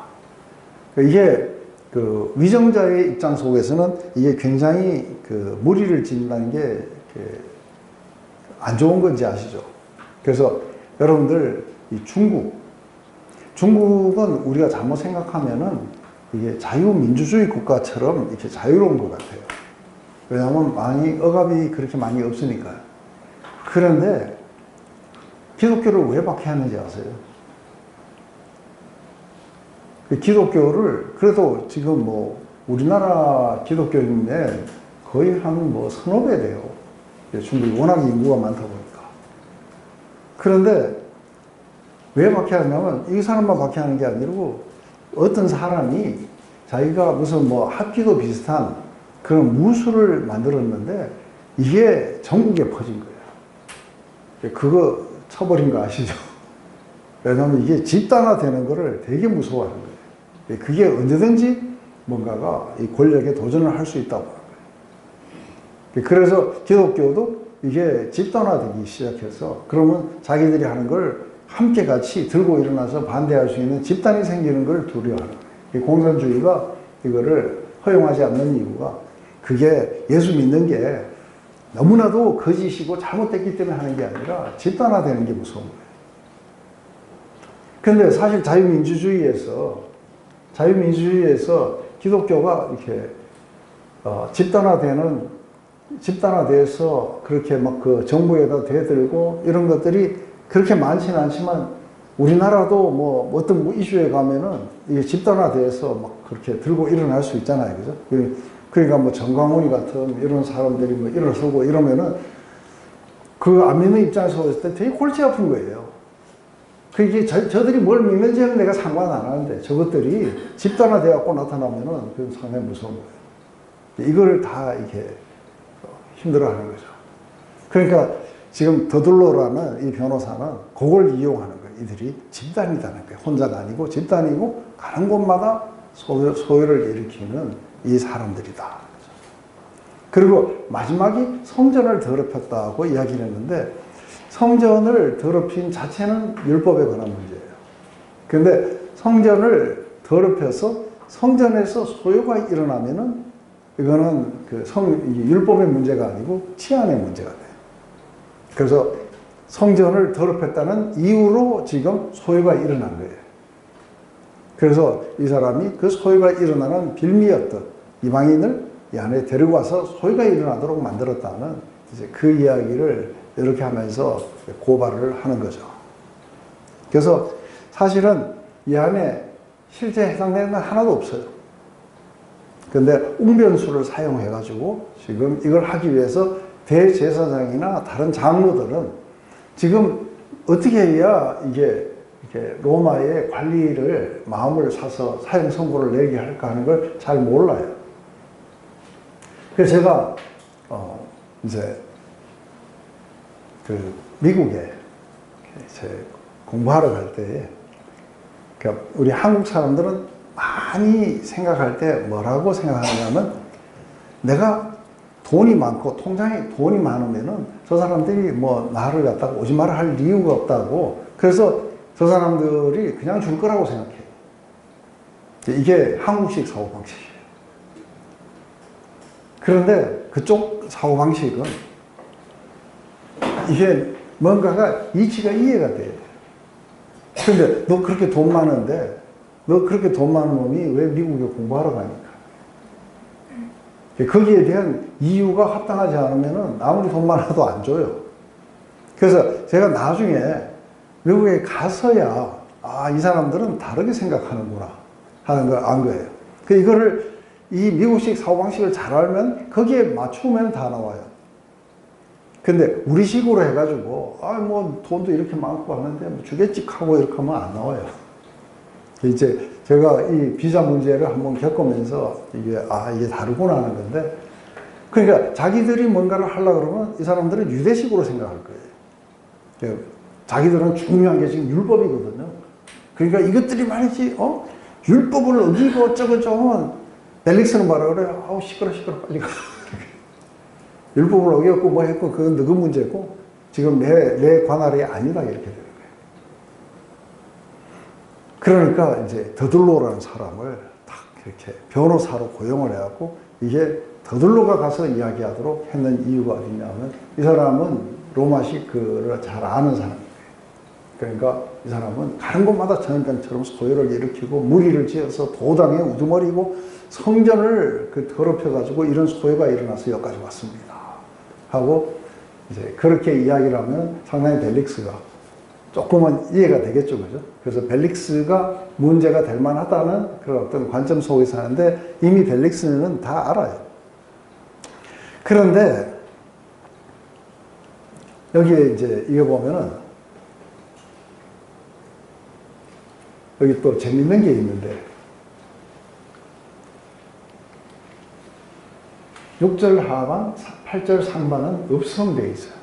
이게 위정자의 입장 속에서는 이게 굉장히 무리를 짓는다는 게 안 좋은 건지 아시죠? 그래서 여러분들 이 중국은 우리가 잘못 생각하면은 이게 자유민주주의 국가처럼 이렇게 자유로운 것 같아요. 왜냐하면 억압이 그렇게 많이 없으니까요. 그런데 기독교를 왜 박해하는지 아세요? 그 기독교를 그래도 지금 우리나라 기독교인데 거의 한 서너 배 돼요. 중국이 워낙 인구가 많다 보니까. 그런데 왜 박해하냐면 이 사람만 박해하는 게 아니고 어떤 사람이 자기가 무슨 합기도 비슷한 그런 무술을 만들었는데 이게 전국에 퍼진 거예요. 그거 쳐버린 거 아시죠? 왜냐하면 이게 집단화되는 거를 되게 무서워하는 거예요. 그게 언제든지 뭔가가 이 권력에 도전을 할 수 있다고 하는 거예요. 그래서 기독교도 이게 집단화되기 시작해서 그러면 자기들이 하는 걸 함께 같이 들고 일어나서 반대할 수 있는 집단이 생기는 걸 두려워하는 거예요. 이 공산주의가 이거를 허용하지 않는 이유가 그게 예수 믿는 게 너무나도 거짓이고 잘못됐기 때문에 하는 게 아니라 집단화되는 게 무서운 거예요. 근데 사실 자유민주주의에서 기독교가 이렇게 집단화돼서 그렇게 막 그 정부에다 대들고 이런 것들이 그렇게 많지는 않지만 우리나라도 뭐 어떤 이슈에 가면은 이게 집단화돼서 막 그렇게 들고 일어날 수 있잖아요. 그죠? 그러니까 뭐 정광훈이 같은 이런 사람들이 뭐 일어서고 이러면은 그 안 믿는 입장에서 봤을 때 되게 골치 아픈 거예요. 그게 저들이 뭘 믿는지는 내가 상관 안 하는데 저것들이 집단화돼갖고 나타나면은 그건 상당히 무서운 거예요. 이거를 다 이렇게 힘들어 하는 거죠. 그러니까 지금 더들로라는 이 변호사는 그걸 이용하는 거예요. 이들이 집단이라는 거예요. 혼자가 아니고 집단이고 가는 곳마다 소요를 일으키는 이 사람들이다. 그리고 마지막이 성전을 더럽혔다고 이야기를 했는데 성전을 더럽힌 자체는 율법에 관한 문제예요. 그런데 성전을 더럽혀서 성전에서 소요가 일어나면은 이거는 율법의 문제가 아니고 치안의 문제가 돼요. 그래서 성전을 더럽혔다는 이유로 지금 소요가 일어난 거예요. 그래서 이 사람이 그 소요가 일어나는 빌미였던 이방인을 이 안에 데리고 와서 소요가 일어나도록 만들었다는 이제 그 이야기를 이렇게 하면서 고발을 하는 거죠. 그래서 사실은 이 안에 실제 해당되는 건 하나도 없어요. 근데 웅변수를 사용해가지고 지금 이걸 하기 위해서 대제사장이나 다른 장로들은 지금 어떻게 해야 이게 이렇게 로마의 관리를 마음을 사서 사형 선고를 내게 할까 하는 걸 잘 몰라요. 그래서 제가 이제 그 미국에 이제 공부하러 갈 때, 그러니까 우리 한국 사람들은 많이 생각할 때 뭐라고 생각하냐면 내가 돈이 많고 통장에 돈이 많으면은 저 사람들이 뭐 나를 갖다가 오지 마라 할 이유가 없다고, 그래서 저 사람들이 그냥 줄 거라고 생각해요. 이게 한국식 사고방식이에요. 그런데 그쪽 사고방식은 이게 뭔가가 이치가 이해가 돼요. 그런데 너 그렇게 돈 많은데 너 그렇게 돈 많은 놈이 왜 미국에 공부하러 가니까? 거기에 대한 이유가 합당하지 않으면은 아무리 돈 많아도 안 줘요. 그래서 제가 나중에 미국에 가서야 이 사람들은 다르게 생각하는구나 하는 걸 안 거예요. 이거를 이 미국식 사고방식을 잘 알면 거기에 맞추면 다 나와요. 근데 우리식으로 해가지고 뭐 돈도 이렇게 많고 하는데 뭐 주겠지 하고 이렇게 하면 안 나와요. 이제 제가 이 비자 문제를 한번 겪으면서 이게 다르구나 하는 건데, 그러니까 자기들이 뭔가를 하려고 그러면 이 사람들은 유대식으로 생각할 거예요. 자기들은 중요한 게 지금 율법이거든요. 그러니까 이것들이 말이지 율법을 어기고 어쩌고저쩌고 벨릭스는 뭐라 그래요? 시끄러 빨리 가. 율법을 어겼고 뭐 했고 그건 너그 문제고 지금 내 관할이 아니다 이렇게 되는 거예요. 그러니까 이제 더들로라는 사람을 딱 이렇게 변호사로 고용을 해갖고 이게 더들로가 가서 이야기하도록 했는 이유가 어디냐면 이 사람은 로마식 그를 잘 아는 사람이에요. 그러니까 이 사람은 가는 곳마다 전염병처럼 소요를 일으키고 무리를 지어서 도당에 우두머리고 성전을 더럽혀가지고 이런 소요가 일어나서 여기까지 왔습니다 하고 이제 그렇게 이야기를 하면 상당히 벨릭스가 조금은 이해가 되겠죠, 그죠? 그래서 벨릭스가 문제가 될 만하다는 그런 어떤 관점 속에서 하는데 이미 벨릭스는 다 알아요. 그런데 여기에 이제 이거 보면은 여기 또 재밌는 게 있는데 6절 하반, 8절 상반은 없음되어 있어요.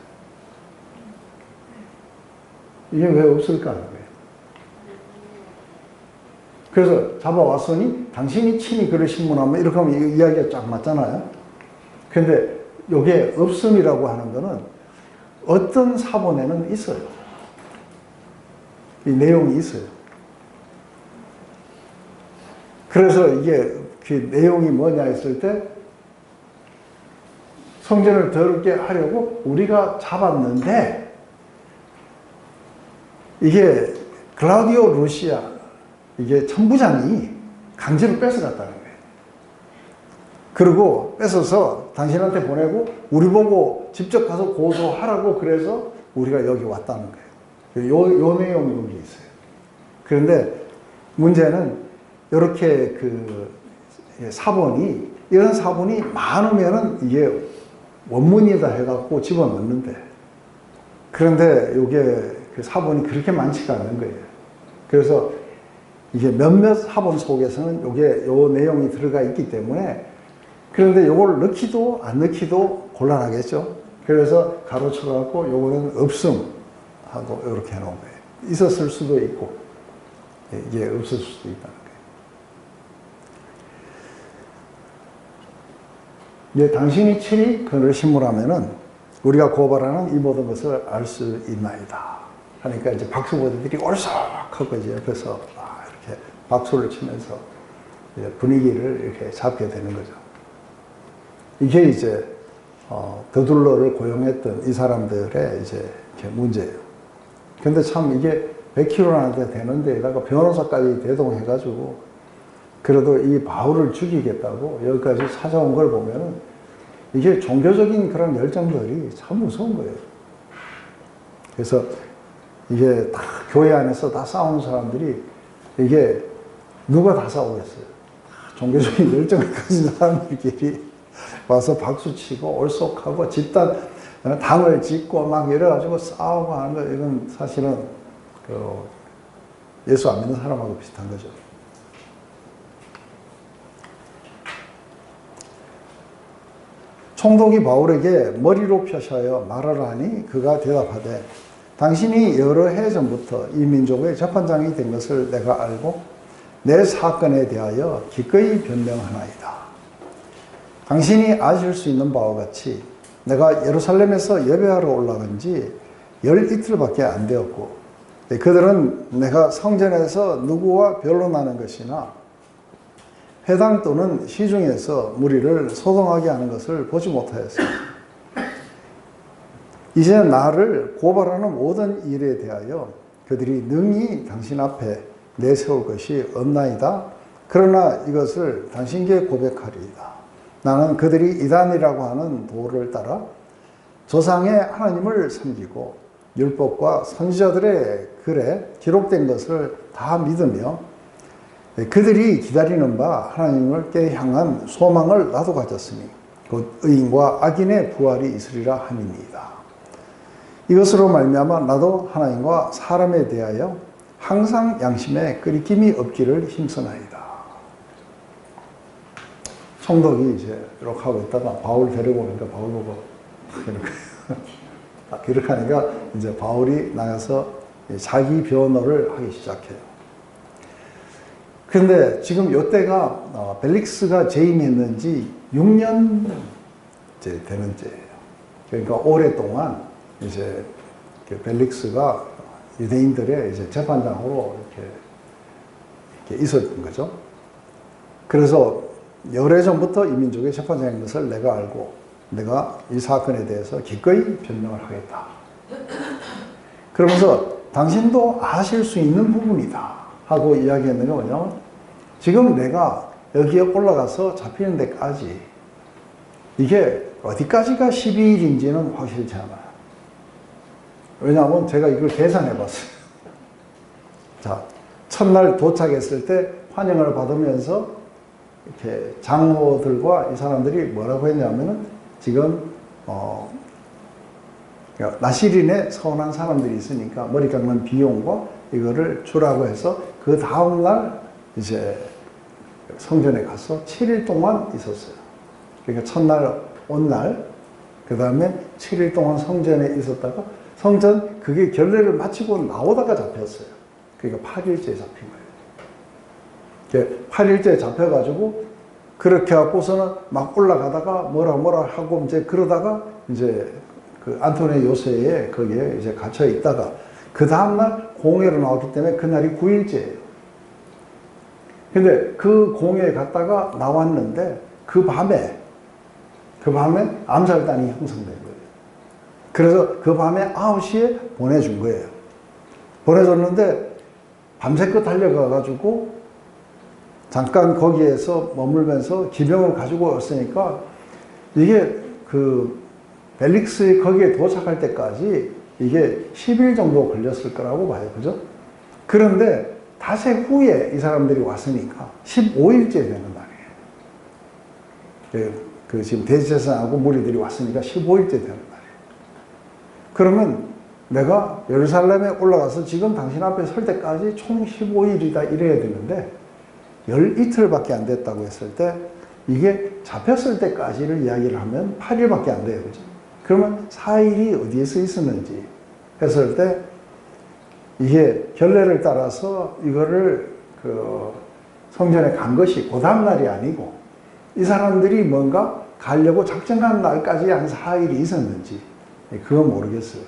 이게 왜 없을까 하는 거예요. 그래서 잡아왔으니 당신이 친히 그를 신문하면 이렇게 하면 이야기가 쫙 맞잖아요. 근데 이게 없음이라고 하는 거는 어떤 사본에는 있어요. 이 내용이 있어요. 그래서 이게 그 내용이 뭐냐 했을 때 성전을 더럽게 하려고 우리가 잡았는데 이게 클라우디오 루시아 이게 천부장이 강제로 뺏어갔다는 거예요. 그리고 뺏어서 당신한테 보내고 우리 보고 직접 가서 고소하라고 그래서 우리가 여기 왔다는 거예요. 요 내용이 여기 있어요. 그런데 문제는 이렇게 그 사본이 이런 사본이 많으면은 이게 원문이다 해갖고 집어넣는데 그런데 이게 그 사본이 그렇게 많지가 않은 거예요. 그래서 이게 몇몇 사본 속에서는 요게 요 내용이 들어가 있기 때문에 그런데 요걸 넣기도 안 넣기도 곤란하겠죠. 그래서 가로쳐갖고 요거는 없음 하고 이렇게 해놓은 거예요. 있었을 수도 있고 이게 없을 수도 있다는 거예요. 이제 당신이 친히 그를 신문하면은 우리가 고발하는 이 모든 것을 알 수 있나이다. 하니까 이제 박수보들이 얼썩하고 이제 옆에서 이렇게 박수를 치면서 이제 분위기를 이렇게 잡게 되는 거죠. 이게 이제 더둘러를 고용했던 이 사람들의 이제 이렇게 문제예요. 근데 참 이게 100kg나 되는 데에다가 변호사까지 대동해가지고 그래도 이 바울을 죽이겠다고 여기까지 찾아온 걸 보면은 이게 종교적인 그런 열정들이 참 무서운 거예요. 그래서 이게 다 교회 안에서 다 싸우는 사람들이 이게 누가 다 싸우겠어요. 종교적인 열정을 가진 사람들끼리 와서 박수치고 얼속하고 집단 당을 짓고 막 이래가지고 싸우고 하는 거 이건 사실은 그 예수 안 믿는 사람하고 비슷한 거죠. 총독이 바울에게 머리로 펴셔여 말하라 하니 그가 대답하되 당신이 여러 해 전부터 이 민족의 재판장이 된 것을 내가 알고 내 사건에 대하여 기꺼이 변명하나이다. 당신이 아실 수 있는 바와 같이 내가 예루살렘에서 예배하러 올라간 지 열 이틀밖에 안 되었고 그들은 내가 성전에서 누구와 변론하는 것이나 회당 또는 시중에서 무리를 소동하게 하는 것을 보지 못하였습니다. 이제 나를 고발하는 모든 일에 대하여 그들이 능히 당신 앞에 내세울 것이 없나이다. 그러나 이것을 당신께 고백하리이다. 나는 그들이 이단이라고 하는 도를 따라 조상의 하나님을 섬기고 율법과 선지자들의 글에 기록된 것을 다 믿으며 그들이 기다리는 바 하나님을 향한 소망을 나도 가졌으니 곧 의인과 악인의 부활이 있으리라 함이니이다. 이것으로 말미암아 나도 하나님과 사람에 대하여 항상 양심에 끄리낌이 없기를 힘쓰나이다. 총독이 이제 이렇게 하고 있다가 바울 데리고 오니까 바울 보고 이렇게 하니까 이제 바울이 나가서 자기 변호를 하기 시작해요. 그런데 지금 이때가 벨릭스가 재임했는지 6년 이제 되는 때예요. 그러니까 오랫동안 이제 벨릭스가 유대인들의 이제 재판장으로 이렇게 있었던 거죠. 그래서 열해 전부터 이 민족의 재판장인 것을 내가 알고 내가 이 사건에 대해서 기꺼이 변명을 하겠다. 그러면서 당신도 아실 수 있는 부분이다 하고 이야기했는 게 뭐냐면 지금 내가 여기에 올라가서 잡히는 데까지 이게 어디까지가 12일인지는 확실치 않아요. 왜냐하면 제가 이걸 계산해 봤어요. 자, 첫날 도착했을 때 환영을 받으면서 이렇게 장로들과 이 사람들이 뭐라고 했냐면은 지금 나시린에 서운한 사람들이 있으니까 머리 깎는 비용과 이거를 주라고 해서 그 다음날 이제 성전에 가서 7일 동안 있었어요. 그러니까 첫날 온 날, 그 다음에 7일 동안 성전에 있었다가 성전 그게 결례를 마치고 나오다가 잡혔어요. 그러니까 8일째에 잡힌 거예요. 8일째에 잡혀가지고 그렇게 하고서는 막 올라가다가 뭐라 하고 이제 그러다가 이제 그 안토니 요새에 거기에 이제 갇혀 있다가 그 다음날 공회로 나왔기 때문에 그날이 9일째예요. 근데 그 공회에 갔다가 나왔는데 그 밤에 암살단이 형성된 거예요. 그래서 그 밤에 9시에 보내준 거예요. 보내줬는데 밤새껏 달려가가지고 잠깐 거기에서 머물면서 기병을 가지고 왔으니까 이게 그 벨릭스의 거기에 도착할 때까지 이게 10일 정도 걸렸을 거라고 봐요. 그죠? 그런데 닷새 후에 이 사람들이 왔으니까 15일째 되는 날이에요. 그 지금 대제사장하고 무리들이 왔으니까 15일째 되는 날이에요. 그러면 내가 예루살렘에 올라가서 지금 당신 앞에 설 때까지 총 15일이다 이래야 되는데 12틀밖에 안 됐다고 했을 때 이게 잡혔을 때까지를 이야기를 하면 8일밖에 안 돼요. 그죠? 그러면 4일이 어디에서 있었는지 했을 때 이게 결례를 따라서 이거를 그 성전에 간 것이 그 다음날이 아니고 이 사람들이 뭔가 가려고 작정한 날까지 한 4일이 있었는지 그건 모르겠어요.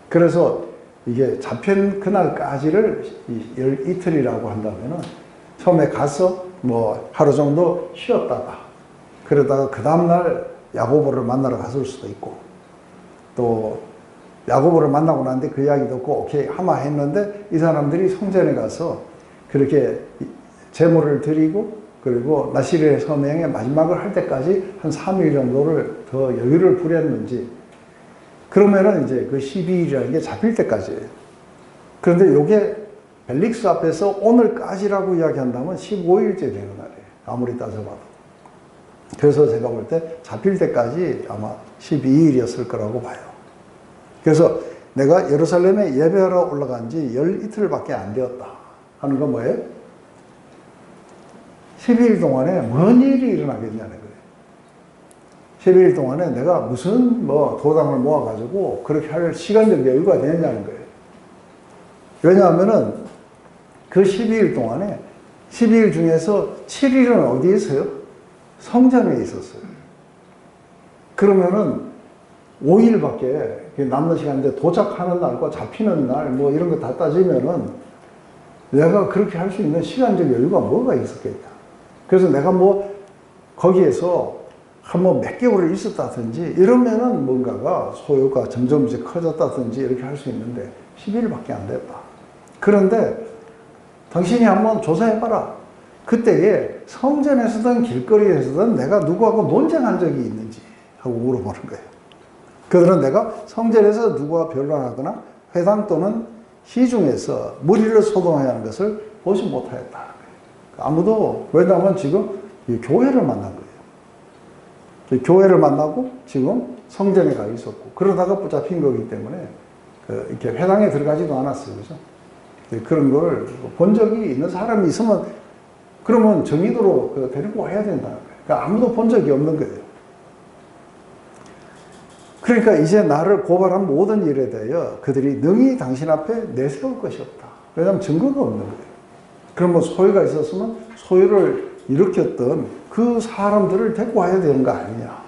그래서 이게 잡힌 그날까지를 이틀이라고 한다면은 처음에 가서 뭐 하루 정도 쉬었다가 그러다가 그 다음날 야고보를 만나러 갔을 수도 있고 또 야고보를 만나고 났는데 그 이야기 듣고 오케이 하마 했는데 이 사람들이 성전에 가서 그렇게 제물을 드리고 그리고 나시리의 서명의 마지막을 할 때까지 한 3일 정도를 더 여유를 부렸는지 그러면은 이제 그 12일이라는 게 잡힐 때까지예요. 그런데 요게 벨릭스 앞에서 오늘까지라고 이야기한다면 15일째 되는 날이에요. 아무리 따져봐도. 그래서 제가 볼 때 잡힐 때까지 아마 12일이었을 거라고 봐요. 그래서 내가 예루살렘에 예배하러 올라간 지 12틀밖에 안 되었다 하는 건 뭐예요? 12일 동안에 뭔 일이 일어나겠냐는 거예요. 12일 동안에 내가 무슨 뭐 도당을 모아가지고 그렇게 할 시간적 여유가 되느냐는 거예요. 왜냐하면은 그 12일 동안에 12일 중에서 7일은 어디에 있어요? 성전에 있었어요. 그러면은 5일밖에 남는 시간인데 도착하는 날과 잡히는 날 뭐 이런 거 다 따지면은 내가 그렇게 할 수 있는 시간적 여유가 뭐가 있었겠냐. 그래서 내가 뭐 거기에서 한번 몇 개월을 있었다든지 이러면은 뭔가가 소요가 점점 이제 커졌다든지 이렇게 할 수 있는데 10일밖에 안 됐다. 그런데 당신이 한번 조사해봐라. 그때에 성전에서든 길거리에서든 내가 누구하고 논쟁한 적이 있는지 하고 물어보는 거예요. 그들은 내가 성전에서 누구와 변론하거나 회당 또는 시중에서 무리를 소동하게 하는 것을 보지 못하였다. 아무도, 왜냐하면 지금 교회를 만난 거예요. 교회를 만나고 지금 성전에 가 있었고, 그러다가 붙잡힌 거기 때문에 이렇게 회당에 들어가지도 않았어요. 그죠? 그런 걸 본 적이 있는 사람이 있으면 그러면 정의도로 데리고 와야 된다는 거예요. 그러니까 아무도 본 적이 없는 거예요. 그러니까 이제 나를 고발한 모든 일에 대하여 그들이 능히 당신 앞에 내세울 것이 없다. 왜냐하면 증거가 없는 거예요. 그러면 소유가 있었으면 소유를 일으켰던 그 사람들을 데리고 와야 되는 거 아니냐.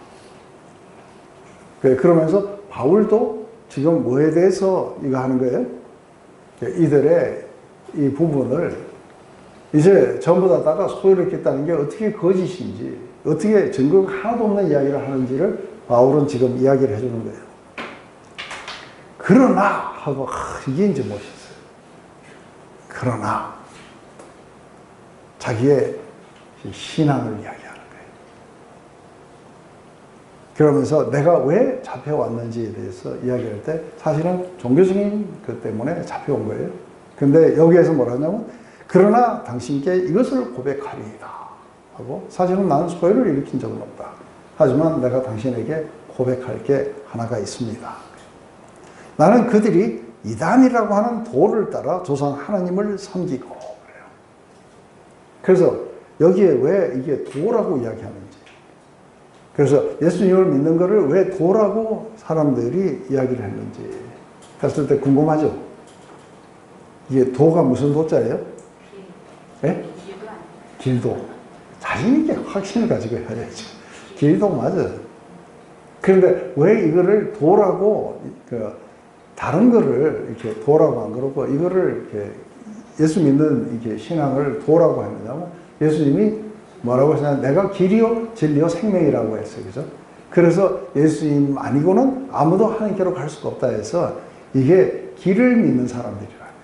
그러면서 바울도 지금 뭐에 대해서 이거 하는 거예요? 이들의 이 부분을 이제 전부 다가 소유를 했다는 게 어떻게 거짓인지, 어떻게 증거가 하나도 없는 이야기를 하는지를 바울은 지금 이야기를 해주는 거예요. 그러나 하고 이게 이제 멋있어요. 그러나 자기의 신앙을 이야기하는 거예요. 그러면서 내가 왜 잡혀왔는지에 대해서 이야기할 때 사실은 종교적인 것 때문에 잡혀온 거예요. 근데 여기에서 뭐라냐면 그러나 당신께 이것을 고백하리이다 하고, 사실은 나는 소유를 일으킨 적은 없다. 하지만 내가 당신에게 고백할 게 하나가 있습니다. 나는 그들이 이단이라고 하는 도를 따라 조상 하나님을 섬기고 그래요. 그래서 여기에 왜 이게 도라고 이야기하는지, 그래서 예수님을 믿는 것을 왜 도라고 사람들이 이야기를 했는지 했을 때 궁금하죠? 이게 도가 무슨 도자예요? 예? 길도. 자신있게 확신을 가지고 해야죠. 길도 맞아요. 그런데 왜 이거를 도라고 다른 거를 이렇게 도라고 안 그러고 이거를 이렇게 예수 믿는 이게 신앙을 도라고 했느냐면 예수님이 뭐라고 하시냐면 내가 길이요 진리요 생명이라고 했어요. 그죠? 그래서 예수님 아니고는 아무도 하나님께로 갈 수가 없다 해서 이게 길을 믿는 사람들이라는 거예요.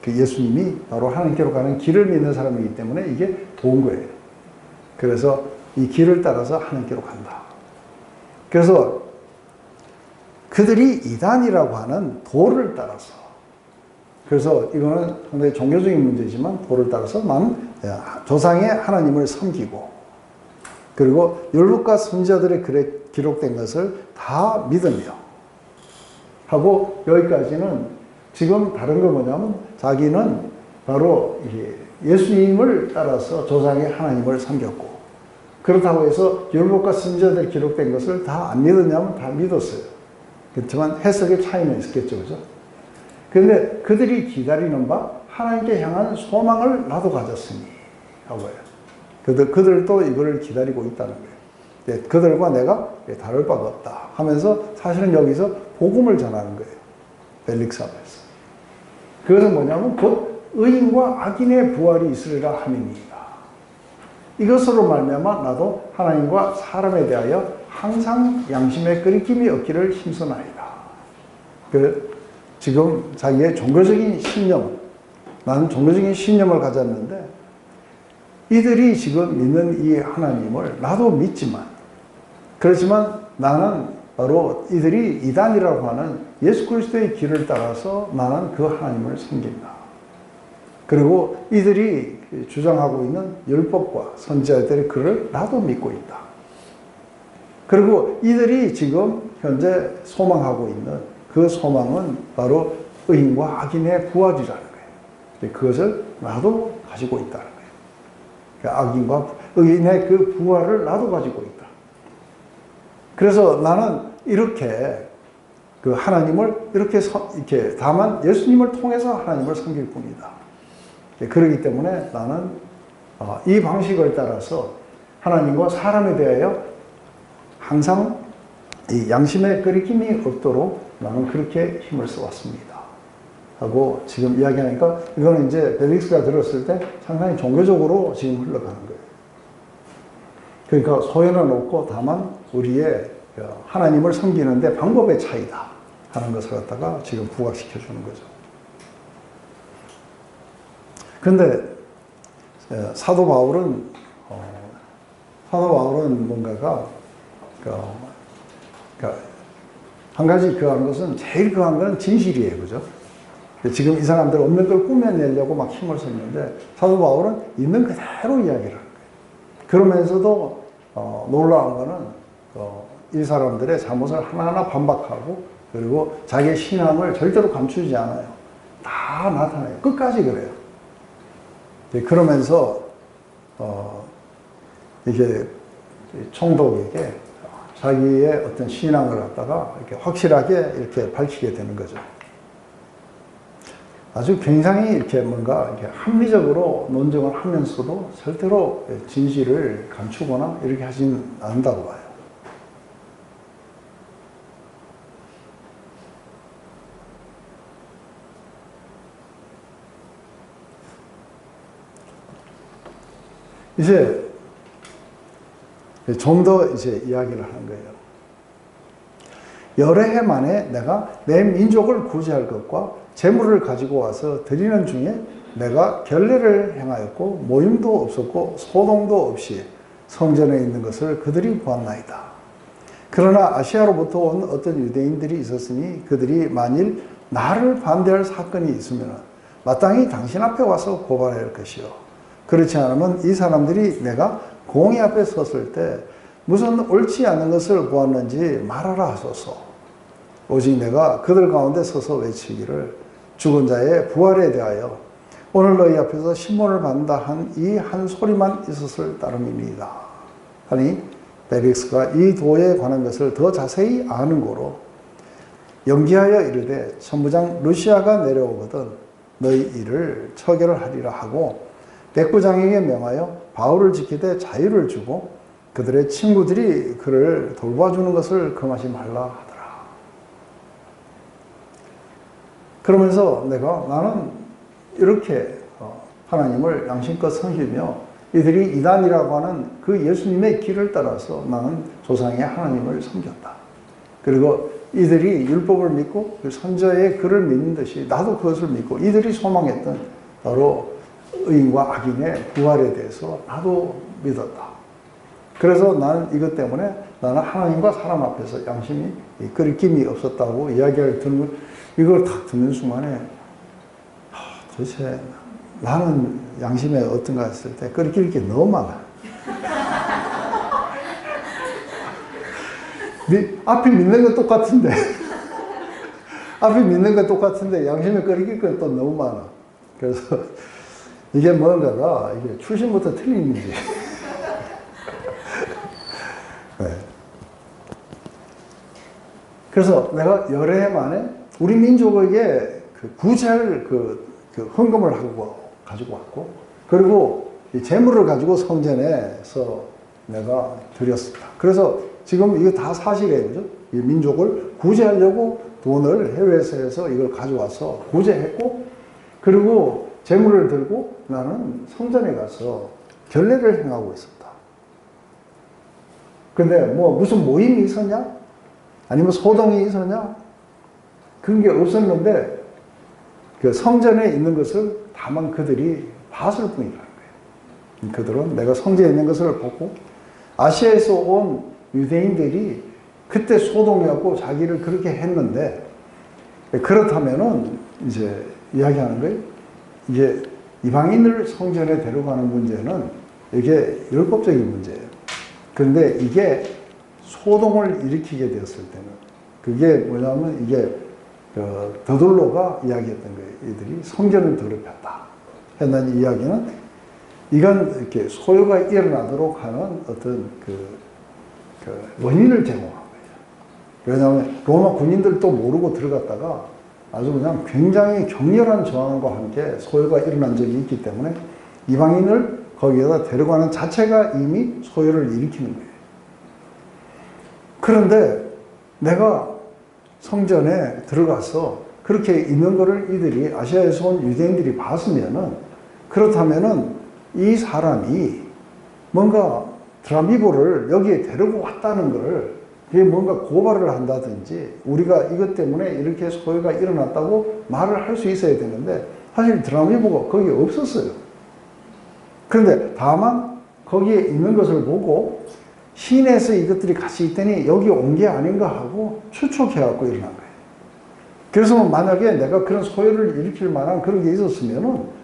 그 예수님이 바로 하나님께로 가는 길을 믿는 사람이기 때문에 이게 도인 거예요. 그래서 이 길을 따라서 하나님께로 간다. 그래서 그들이 이단이라고 하는 도를 따라서, 그래서 이거는 상당히 종교적인 문제지만 도를 따라서만 조상의 하나님을 섬기고, 그리고 율법과 선지자들의 글에 기록된 것을 다 믿으며 하고, 여기까지는 지금 다른 거 뭐냐면 자기는 바로 예수님을 따라서 조상의 하나님을 섬겼고, 그렇다고 해서 율법과 선지자들에 기록된 것을 다 안 믿었냐면 다 믿었어요. 그렇지만 해석의 차이는 있었겠죠. 그죠? 그런데 그들이 기다리는 바 하나님께 향한 소망을 나도 가졌으니 하고요. 그들도 이걸 기다리고 있다는 거예요. 그들과 내가 다를 바가 없다 하면서 사실은 여기서 복음을 전하는 거예요. 벨릭스 앞에서. 그것은 뭐냐면 곧 의인과 악인의 부활이 있으리라 함이니이다. 이것으로 말미암아 나도 하나님과 사람에 대하여 항상 양심의 끓임이 없기를 힘쓰나이다. 지금 자기의 종교적인 신념, 나는 종교적인 신념을 가졌는데 이들이 지금 믿는 이 하나님을 나도 믿지만, 그렇지만 나는 바로 이들이 이단이라고 하는 예수 그리스도의 길을 따라서 나는 그 하나님을 섬긴다. 그리고 이들이 주장하고 있는 율법과 선지자들의 글을 나도 믿고 있다. 그리고 이들이 지금 현재 소망하고 있는 그 소망은 바로 의인과 악인의 부활이라는 거예요. 그것을 나도 가지고 있다는 거예요. 그러니까 악인과 의인의 그 부활을 나도 가지고 있다. 그래서 나는 이렇게 그 하나님을 이렇게 다만 예수님을 통해서 하나님을 섬길 뿐이다. 그렇기 때문에 나는 이 방식을 따라서 하나님과 사람에 대하여 항상 이 양심의 끓임이 없도록 나는 그렇게 힘을 써왔습니다. 하고 지금 이야기하니까 이거는 이제 벨릭스가 들었을 때 상당히 종교적으로 지금 흘러가는 거예요. 그러니까 소연은 없고 다만 우리의 하나님을 섬기는데 방법의 차이다 하는 것을 갖다가 지금 부각시켜 주는 거죠. 그런데 사도 바울은 뭔가가 한 가지 그한 것은 제일 그한 것은 진실이에요. 그죠? 지금 이 사람들 없는 걸 꾸며내려고 막 힘을 썼는데 사도 바울은 있는 그대로 이야기를 하는 거예요. 그러면서도 놀라운 거는 이 사람들의 잘못을 하나하나 반박하고, 그리고 자기의 신앙을 절대로 감추지 않아요. 다 나타나요. 끝까지 그래요. 그러면서 이게 총독에게 자기의 어떤 신앙을 갖다가 이렇게 확실하게 이렇게 밝히게 되는 거죠. 아주 굉장히 이렇게 뭔가 이렇게 합리적으로 논증을 하면서도 절대로 진실을 감추거나 이렇게 하진 않는다고 봐요. 이제 좀 더 이제 이야기를 하는 거예요. 여러 해 만에 내가 내 민족을 구제할 것과 재물을 가지고 와서 드리는 중에 내가 결례를 행하였고 모임도 없었고 소동도 없이 성전에 있는 것을 그들이 보았나이다. 그러나 아시아로부터 온 어떤 유대인들이 있었으니 그들이 만일 나를 반대할 사건이 있으면 마땅히 당신 앞에 와서 고발해야 할 것이요. 그렇지 않으면 이 사람들이 내가 공의 앞에 섰을 때 무슨 옳지 않은 것을 보았는지 말하라 하소서. 오직 내가 그들 가운데 서서 외치기를 죽은 자의 부활에 대하여 오늘 너희 앞에서 신문을 받는다 한 이 한 소리만 있었을 따름입니다. 하니 벨릭스가 이 도에 관한 것을 더 자세히 아는 고로 연기하여 이르되 천부장 루시아가 내려오거든 너희 일을 처결하리라 하고 백부장에게 명하여 바울을 지키되 자유를 주고 그들의 친구들이 그를 돌봐주는 것을 금하지 말라 하더라. 그러면서 나는 이렇게 하나님을 양심껏 섬기며 이들이 이단이라고 하는 그 예수님의 길을 따라서 나는 조상의 하나님을 섬겼다. 그리고 이들이 율법을 믿고 그 선자의 글을 믿는 듯이 나도 그것을 믿고 이들이 소망했던 바로 의인과 악인의 부활에 대해서 나도 믿었다. 그래서 나는 이것 때문에 나는 하나님과 사람 앞에서 양심이 끄리낌이 없었다고 이야기를 듣는, 이걸 딱 듣는 순간에 도대체 나는 양심에 어떤가 했을 때 끄리낄 게 너무 많아. 앞이 믿는 건 똑같은데 앞이 믿는 건 똑같은데 양심에 끄리낄 건 또 너무 많아. 그래서 이게 뭔가가 이게 출신부터 틀리는지 네. 그래서 내가 여러 해 만에 우리 민족에게 그 구제할 그 헌금을 가지고 왔고, 그리고 이 재물을 가지고 성전에서 내가 드렸습니다. 그래서 지금 이거 다 사실이에요. 그죠? 이 민족을 구제하려고 돈을 해외에서 해서 이걸 가져와서 구제했고, 그리고 재물을 들고 나는 성전에 가서 결례를 행하고 있었다. 근데 뭐 무슨 모임이 있었냐? 아니면 소동이 있었냐? 그런 게 없었는데 그 성전에 있는 것을 다만 그들이 봤을 뿐이라는 거예요. 그들은 내가 성전에 있는 것을 보고 아시아에서 온 유대인들이 그때 소동이었고 자기를 그렇게 했는데, 그렇다면은 이제 이야기하는 거예요. 이제 이방인을 성전에 데려가는 문제는 이게 율법적인 문제예요. 그런데 이게 소동을 일으키게 되었을 때는 그게 뭐냐면 이게 더둘로가 이야기했던 거예요. 이들이 성전을 더럽혔다 했는 이야기는 이건 이렇게 소요가 일어나도록 하는 어떤 그 원인을 제공한 거예요. 왜냐하면 로마 군인들도 모르고 들어갔다가 아주 그냥 굉장히 격렬한 저항과 함께 소요가 일어난 적이 있기 때문에 이방인을 거기에다 데려가는 자체가 이미 소요를 일으키는 거예요. 그런데 내가 성전에 들어가서 그렇게 있는 거를 이들이 아시아에서 온 유대인들이 봤으면은, 그렇다면은 이 사람이 뭔가 드라미보를 여기에 데리고 왔다는 걸 그게 뭔가 고발을 한다든지 우리가 이것 때문에 이렇게 소요가 일어났다고 말을 할 수 있어야 되는데 사실 드라미보가 거기에 없었어요. 그런데 다만 거기에 있는 것을 보고 시내에서 이것들이 같이 있더니 여기 온 게 아닌가 하고 추측해갖고 일어난 거예요. 그래서 만약에 내가 그런 소요를 일으킬 만한 그런 게 있었으면은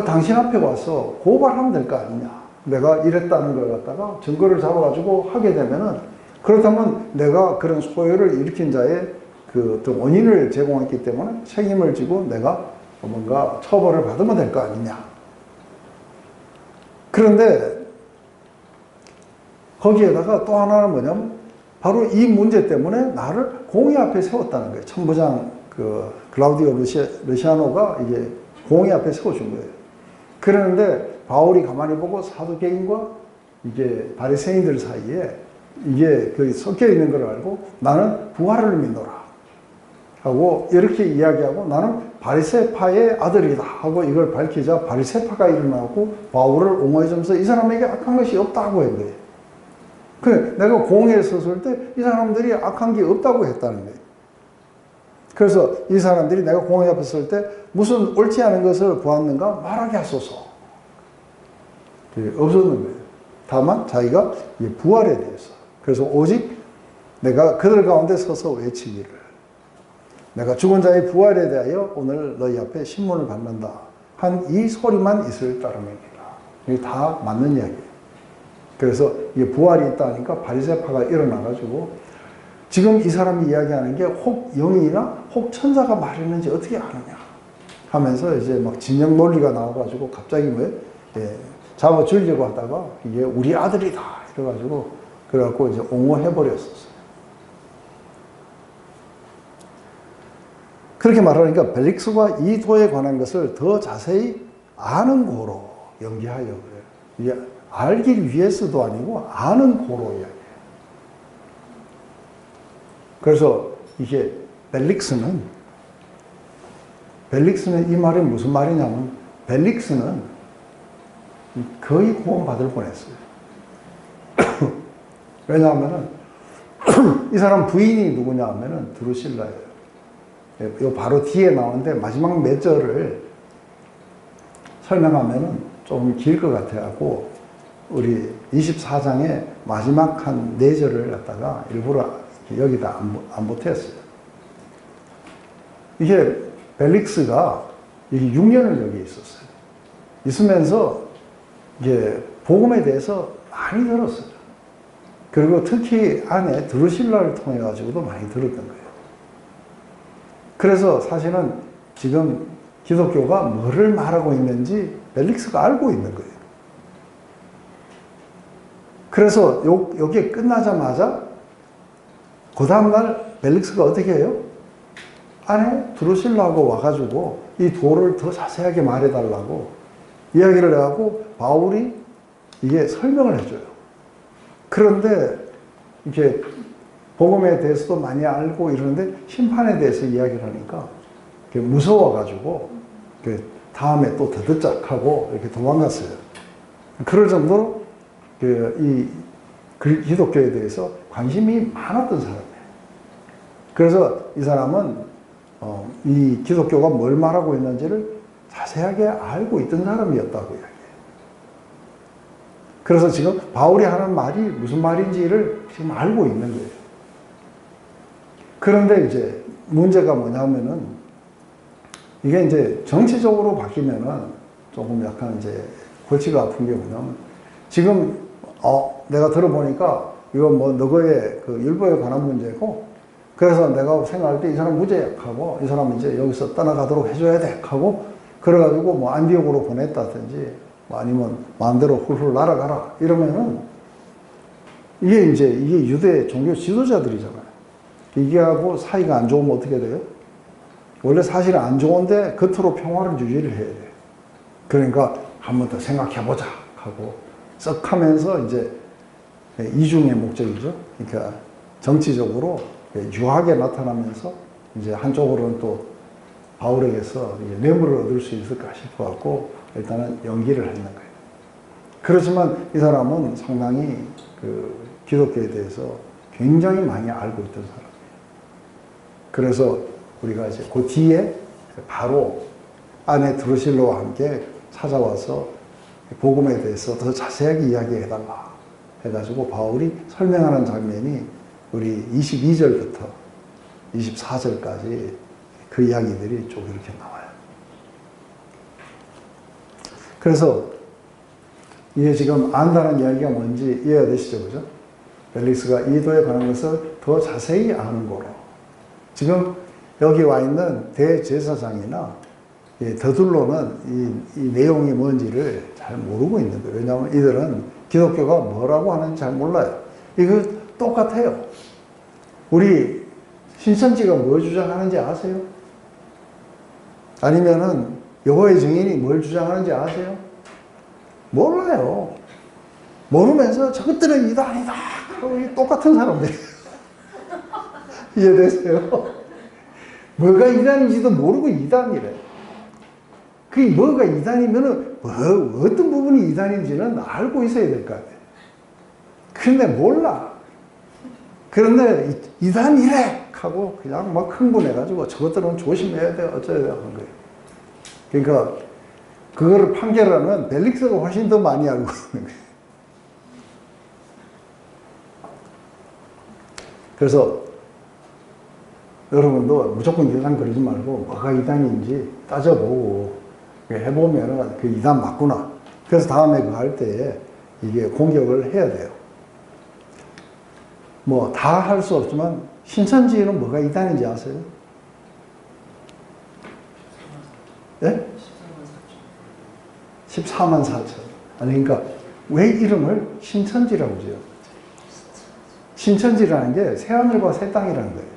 당신 앞에 와서 고발하면 될 거 아니냐. 내가 이랬다는 걸 갖다가 증거를 잡아가지고 하게 되면은, 그렇다면 내가 그런 소요를 일으킨 자의 그 어떤 원인을 제공했기 때문에 책임을 지고 내가 뭔가 처벌을 받으면 될 거 아니냐. 그런데 거기에다가 또 하나는 뭐냐면 바로 이 문제 때문에 나를 공의 앞에 세웠다는 거예요. 천부장 클라우디오 루시아노가 이게 공의 앞에 세워준 거예요. 그러는데 바울이 가만히 보고 사두개인과 이게 바리새인들 사이에 이게 거기 섞여 있는 걸 알고 나는 부활을 믿노라 하고 이렇게 이야기하고 나는 바리새파의 아들이다 하고 이걸 밝히자 바리새파가 일어나고 바울을 옹호해주면서 이 사람에게 악한 것이 없다고 한 거예요. 그래, 내가 공회에 섰을 때 이 사람들이 악한 게 없다고 했다는 거예요. 그래서 이 사람들이 내가 공회 앞에 설 때 무슨 옳지 않은 것을 보았는가 말하게 하소서. 없었는 거예요. 다만 자기가 부활에 대해서. 그래서 오직 내가 그들 가운데 서서 외치기를 내가 죽은 자의 부활에 대하여 오늘 너희 앞에 신문을 받는다 한 이 소리만 있을 따름이니라. 이게 다 맞는 이야기예요. 그래서 이게 부활이 있다니까 바리새파가 일어나가지고 지금 이 사람이 이야기하는 게 혹 영이나 혹 천사가 말했는지 어떻게 아느냐 하면서 이제 막 진영 논리가 나와가지고 갑자기 잡아 주려고 하다가 이게 우리 아들이다 이래가지고 그래갖고 이제 옹호해버렸었어요. 그렇게 말하니까 벨릭스가 이 도에 관한 것을 더 자세히 아는 고로 연기하여 그래요. 이게 알기 위해서도 아니고 아는 고로 이야기해요. 그래서 이게 벨릭스는 벨릭스는 이 말이 무슨 말이냐면, 벨릭스는 거의 구원받을 뻔했어요. 왜냐하면은 이 사람 부인이 누구냐 하면은 드루실라예요. 요 바로 뒤에 나오는데 마지막 몇 절을 설명하면은 좀 길 것 같아갖고 우리 24장의 마지막 한 4절을 갖다가 일부러 여기다 안 보탰어요. 이게 벨릭스가 이게 6년을 여기 있었어요. 있으면서 이게 복음에 대해서 많이 들었어요. 그리고 특히 아내 드루실라를 통해 가지고도 많이 들었던 거예요. 그래서 사실은 지금 기독교가 뭐를 말하고 있는지 벨릭스가 알고 있는 거예요. 그래서 여기에 끝나자마자 그 다음날 벨릭스가 어떻게 해요? 아내 드루실라하고 와가지고 이 도를 더 자세하게 말해달라고 이야기를 해갖고 바울이 이게 설명을 해줘요. 그런데 이렇게 복음에 대해서도 많이 알고 이러는데 심판에 대해서 이야기를 하니까 무서워가지고 다음에 또 더 듣자하고 이렇게 도망갔어요. 그럴 정도로 이 기독교에 대해서 관심이 많았던 사람이에요. 그래서 이 사람은 이 기독교가 뭘 말하고 있는지를 자세하게 알고 있던 사람이었다고 이야기해요. 그래서 지금 바울이 하는 말이 무슨 말인지를 지금 알고 있는 거예요. 그런데 이제 문제가 뭐냐면은 이게 이제 정치적으로 바뀌면은 조금 약간 이제 골치가 아픈 게 뭐냐면 지금 내가 들어보니까 이거 뭐 너거의 그 율법에 관한 문제고 그래서 내가 생각할 때 이 사람 무죄하고 이 사람 이제 여기서 떠나가도록 해줘야 돼 하고 그래가지고 뭐 안디옥으로 보냈다든지 뭐 아니면 마음대로 훌훌 날아가라 이러면은 이게 유대 종교 지도자들이잖아요. 이게하고 사이가 안 좋으면 어떻게 돼요? 원래 사실은 안 좋은데 겉으로 평화를 유지를 해야 돼요. 그러니까 한 번 더 생각해보자 하고 썩 하면서 이제 이중의 목적이죠. 그러니까 정치적으로 유하게 나타나면서 이제 한쪽으로는 또 바울에게서 뇌물을 얻을 수 있을까 싶어갖고 일단은 연기를 했는 거예요. 그렇지만 이 사람은 상당히 그 기독교에 대해서 굉장히 많이 알고 있던 사람이에요. 그래서 우리가 이제 그 뒤에 바로 아내 드루실라와 함께 찾아와서 복음에 대해서 더 자세하게 이야기해달라 해가지고 바울이 설명하는 장면이 우리 22절부터 24절까지 그 이야기들이 쭉 이렇게 나와요. 그래서 이게 지금 안다는 이야기가 뭔지 이해가 되시죠? 그죠? 벨릭스가 이도에 관한 것을 더 자세히 아는 거로. 지금 여기 와 있는 대제사장이나 더둘로는 이 내용이 뭔지를 잘 모르고 있는 거예요. 왜냐하면 이들은 기독교가 뭐라고 하는지 잘 몰라요. 이거 똑같아요. 우리 신천지가 뭘 주장하는지 아세요? 아니면은 여호와의 증인이 뭘 주장하는지 아세요? 몰라요. 모르면서 저것들은 이단이다 하고 똑같은 사람들이에요. 이해되세요? 뭐가 이단인지도 모르고 이단이래. 그게 뭐가 이단이면은 어떤 부분이 이단인지는 알고 있어야 될 거 아니에요. 그런데 몰라. 그런데 이단이래 하고 그냥 막 흥분해가지고 저것들은 조심해야 돼 어쩌야 돼 하는 거예요. 그러니까 그거를 판결하면 벨릭스가 훨씬 더 많이 알고 있는 거예요. 그래서 여러분도 무조건 이단 그러지 말고 뭐가 이단인지 따져보고 해보면 그 이단 맞구나. 그래서 다음에 그거 할 때에 이게 공격을 해야 돼요. 뭐 다 할 수 없지만 신천지는 뭐가 이단인지 아세요? 예? 14만 4천. 아니 그러니까 왜 이름을 신천지라고 지어요? 신천지라는 게 새하늘과 새 땅이라는 거예요.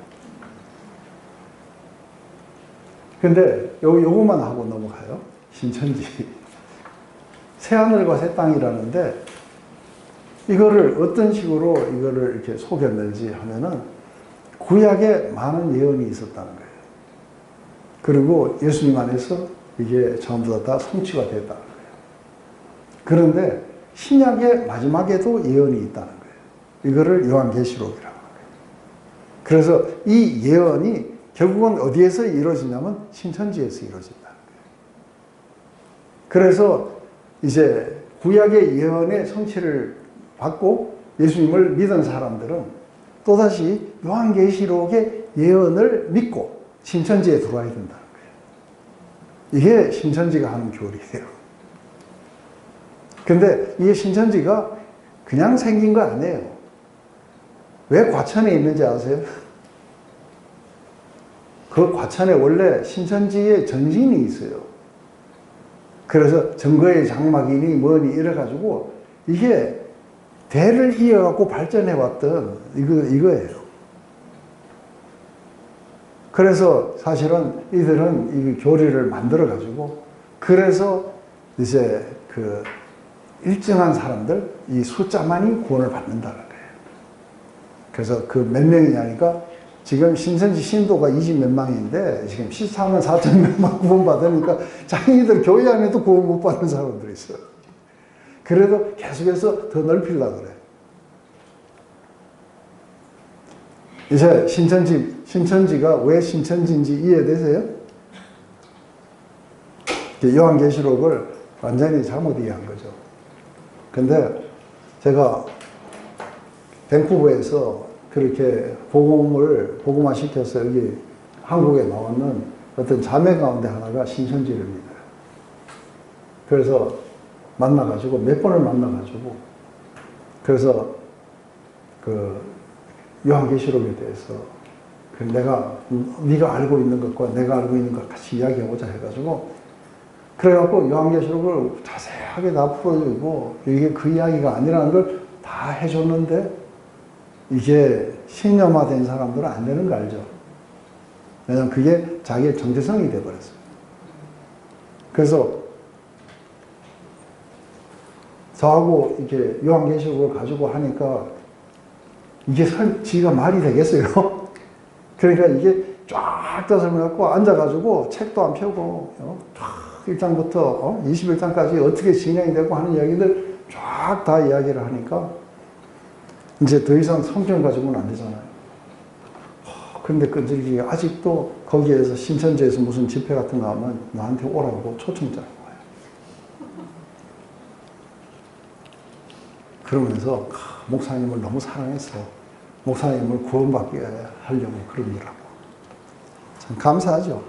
근데 요거만 하고 넘어가요. 신천지. 새하늘과 새 땅이라는데 이거를 어떤 식으로 이거를 이렇게 속였는지 하면은 구약에 많은 예언이 있었다는 거예요. 그리고 예수님 안에서 이게 전부 다 성취가 됐다는 거예요. 그런데 신약의 마지막에도 예언이 있다는 거예요. 이거를 요한계시록이라고 해요. 그래서 이 예언이 결국은 어디에서 이루어지냐면 신천지에서 이루어진다는 거예요. 그래서 이제 구약의 예언의 성취를 받고 예수님을 믿은 사람들은 또다시 요한계시록의 예언을 믿고 신천지에 들어와야 된다는 거예요. 이게 신천지가 하는 교리예요. 근데 이게 신천지가 그냥 생긴 거 아니에요. 왜 과천에 있는지 아세요? 그 과천에 원래 신천지의 전신이 있어요. 그래서 정거의 장막이니 뭐니 이래가지고 이게 대를 이어갖고 발전해 왔던 이거예요. 그래서 사실은 이들은 이 교리를 만들어가지고 그래서 이제 그 일정한 사람들, 이 숫자만이 구원을 받는다는 거예요. 그래서 그 몇 명이냐니까 지금 신천지 신도가 20 몇 망인데 지금 14만 4천 명만 구원받으니까 자기들 교회 안에도 구원 못 받는 사람들이 있어요. 그래도 계속해서 더 넓히려고 그래. 이제 신천지가 왜 신천지인지 이해되세요? 요한계시록을 완전히 잘못 이해한 거죠. 근데 제가 밴쿠버에서 그렇게 복음화 시켜서 여기 한국에 나오는 어떤 자매 가운데 하나가 신천지를 믿어요. 그래서 만나가지고 몇 번을 만나가지고 그래서 그 요한계시록에 대해서 네가 알고 있는 것과 내가 알고 있는 것 같이 이야기해보자 해가지고 그래갖고 요한계시록을 자세하게 다 풀어주고 이게 그 이야기가 아니라는 걸 다 해줬는데 이게 신념화된 사람들은 안 되는 거 알죠? 왜냐면 그게 자기의 정체성이 돼버렸어요. 그래서 저하고 이렇게 요한계시록을 가지고 하니까 이게 지가 말이 되겠어요? 그러니까 이게 쫙 다 설명해갖고 앉아가지고 책도 안 펴고 쫙 1장부터 21장까지 어떻게 진행이 되고 하는 이야기들 쫙 다 이야기를 하니까 이제 더 이상 성경 가지고는 안 되잖아요. 근데 끈질기게 아직도 거기에서 신천지에서 무슨 집회 같은 거 하면 나한테 오라고 초청장인 거예요. 그러면서 목사님을 너무 사랑해서 목사님을 구원받게 하려고 그러더라고. 참 감사하죠.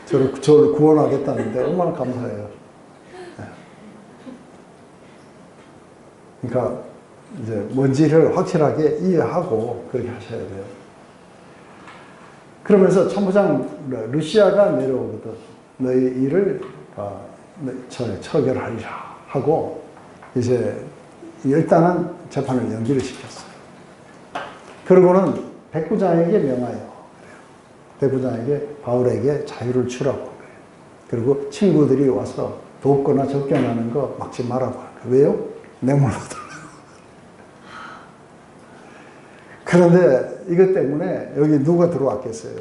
저를 구원하겠다는데 얼마나 감사해요. 그러니까 이제 뭔지를 확실하게 이해하고 그렇게 하셔야 돼요. 그러면서 천부장 루시아가 내려오거든. 너희 일을 처결하리라 하고 이제 일단은 재판을 연기를 시켰어요. 그러고는 백부장에게 명하여 백부장에게 바울에게 자유를 주라고 한 거예요. 그리고 친구들이 와서 돕거나 접견하는 거 막지 말라고 한 거예요. 왜요? 뇌물로 달라고. 그런데 이것 때문에 여기 누가 들어왔겠어요?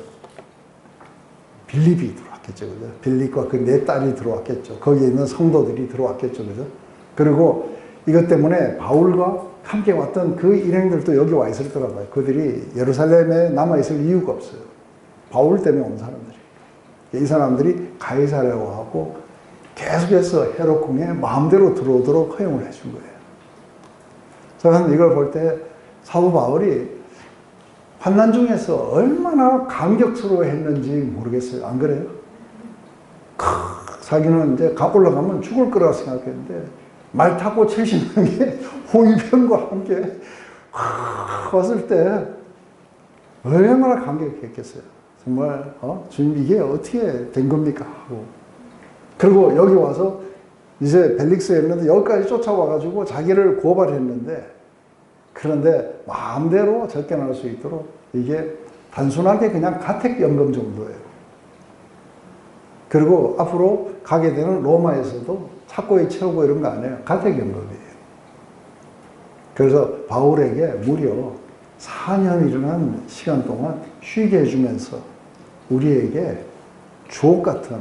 빌립이 들어왔겠죠. 그죠? 빌립과 그 네 딸이 들어왔겠죠. 거기에 있는 성도들이 들어왔겠죠. 그죠? 그리고 이것 때문에 바울과 함께 왔던 그 일행들도 여기 와 있을 거라고요. 그들이 예루살렘에 남아있을 이유가 없어요. 바울 때문에 온 사람들이. 이 사람들이 가이사랴하고 계속해서 헤롯궁에 마음대로 들어오도록 허용을 해준 거예요. 저는 이걸 볼 때 사도 바울이 환난 중에서 얼마나 감격스러워했는지 모르겠어요. 안 그래요? 자기는 이제 올라가면 죽을 거라고 생각했는데 말 타고 70명의 호위병과 함께 왔을 때 얼마나 감격했겠어요. 정말 주님 이게 어떻게 된 겁니까? 하고 그리고 여기 와서 이제 벨릭스였는데 여기까지 쫓아와가지고 자기를 고발했는데 그런데 마음대로 접견할 수 있도록 이게 단순하게 그냥 가택연금 정도예요. 그리고 앞으로 가게 되는 로마에서도 착고에 채우고 이런 거 아니에요. 가택연금이에요. 그래서 바울에게 무려 4년이라는 시간 동안 쉬게 해주면서 우리에게 주옥 같은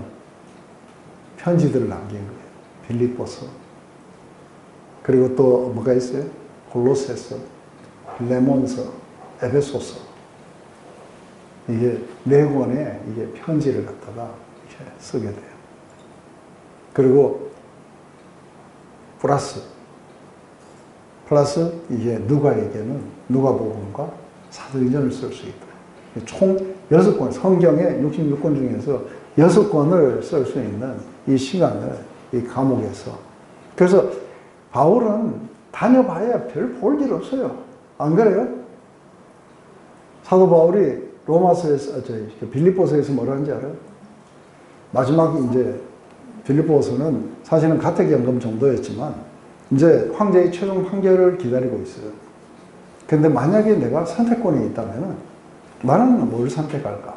편지들을 남긴 거예요. 빌립보서. 그리고 또 뭐가 있어요? 골로새서, 레몬서, 에베소서. 이게 네 권의 이게 편지를 갖다가 이렇게 쓰게 돼요. 그리고 플러스 이게 누가에게는 누가복음과 사도행전을 쓸 수 있다. 총 6권, 성경의 66권 중에서 6권을 쓸 수 있는 이 시간을 이 감옥에서. 그래서 바울은 다녀봐야 별 볼 일 없어요. 안 그래요? 사도 바울이 로마서에서, 빌립보서에서 뭐라 하는지 알아요? 마지막 이제 빌립보서는 사실은 가택연금 정도였지만 이제 황제의 최종 판결을 기다리고 있어요. 근데 만약에 내가 선택권이 있다면 나는 뭘 선택할까?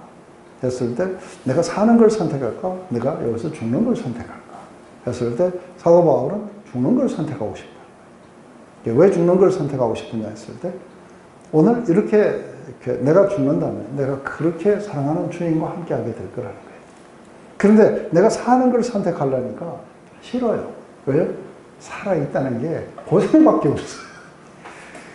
했을 때 내가 사는 걸 선택할까? 내가 여기서 죽는 걸 선택할까? 했을 때 사도 바울은 죽는 걸 선택하고 싶다. 왜 죽는 걸 선택하고 싶으냐 했을 때 오늘 이렇게 내가 죽는다면 내가 그렇게 사랑하는 주님과 함께하게 될 거라는 거예요. 그런데 내가 사는 걸 선택하려니까 싫어요. 왜요? 살아있다는 게 고생밖에 없어요.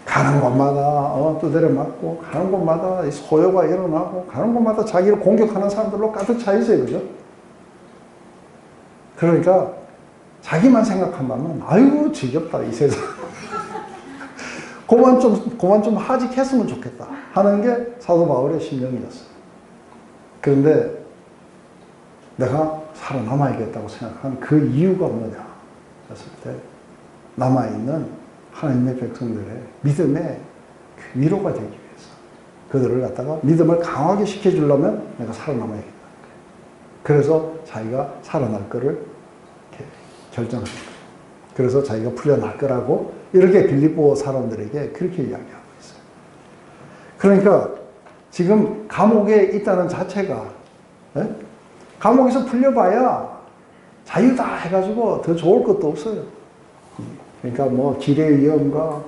가는 곳마다 두드려 맞고, 가는 곳마다 소요가 일어나고, 가는 곳마다 자기를 공격하는 사람들로 가득 차 있어요. 그죠? 그러니까 자기만 생각한다면 아이고 지겹다 이 세상. 그만 좀 하직했으면 좋겠다 하는 게 사도 바울의 심정이었어요. 그런데 내가 살아남아야겠다고 생각한 그 이유가 뭐냐 했을 때 남아있는 하나님의 백성들의 믿음의 위로가 되기 위해서 그들을 갖다가 믿음을 강하게 시켜주려면 내가 살아남아야겠다. 그래서 자기가 살아날 거를 이렇게 결정한 거예요. 그래서 자기가 풀려날 거라고 이렇게 빌립보 사람들에게 그렇게 이야기하고 있어요. 그러니까 지금 감옥에 있다는 자체가 감옥에서 풀려봐야 자유다 해가지고 더 좋을 것도 없어요. 그러니까 뭐 길의 위험과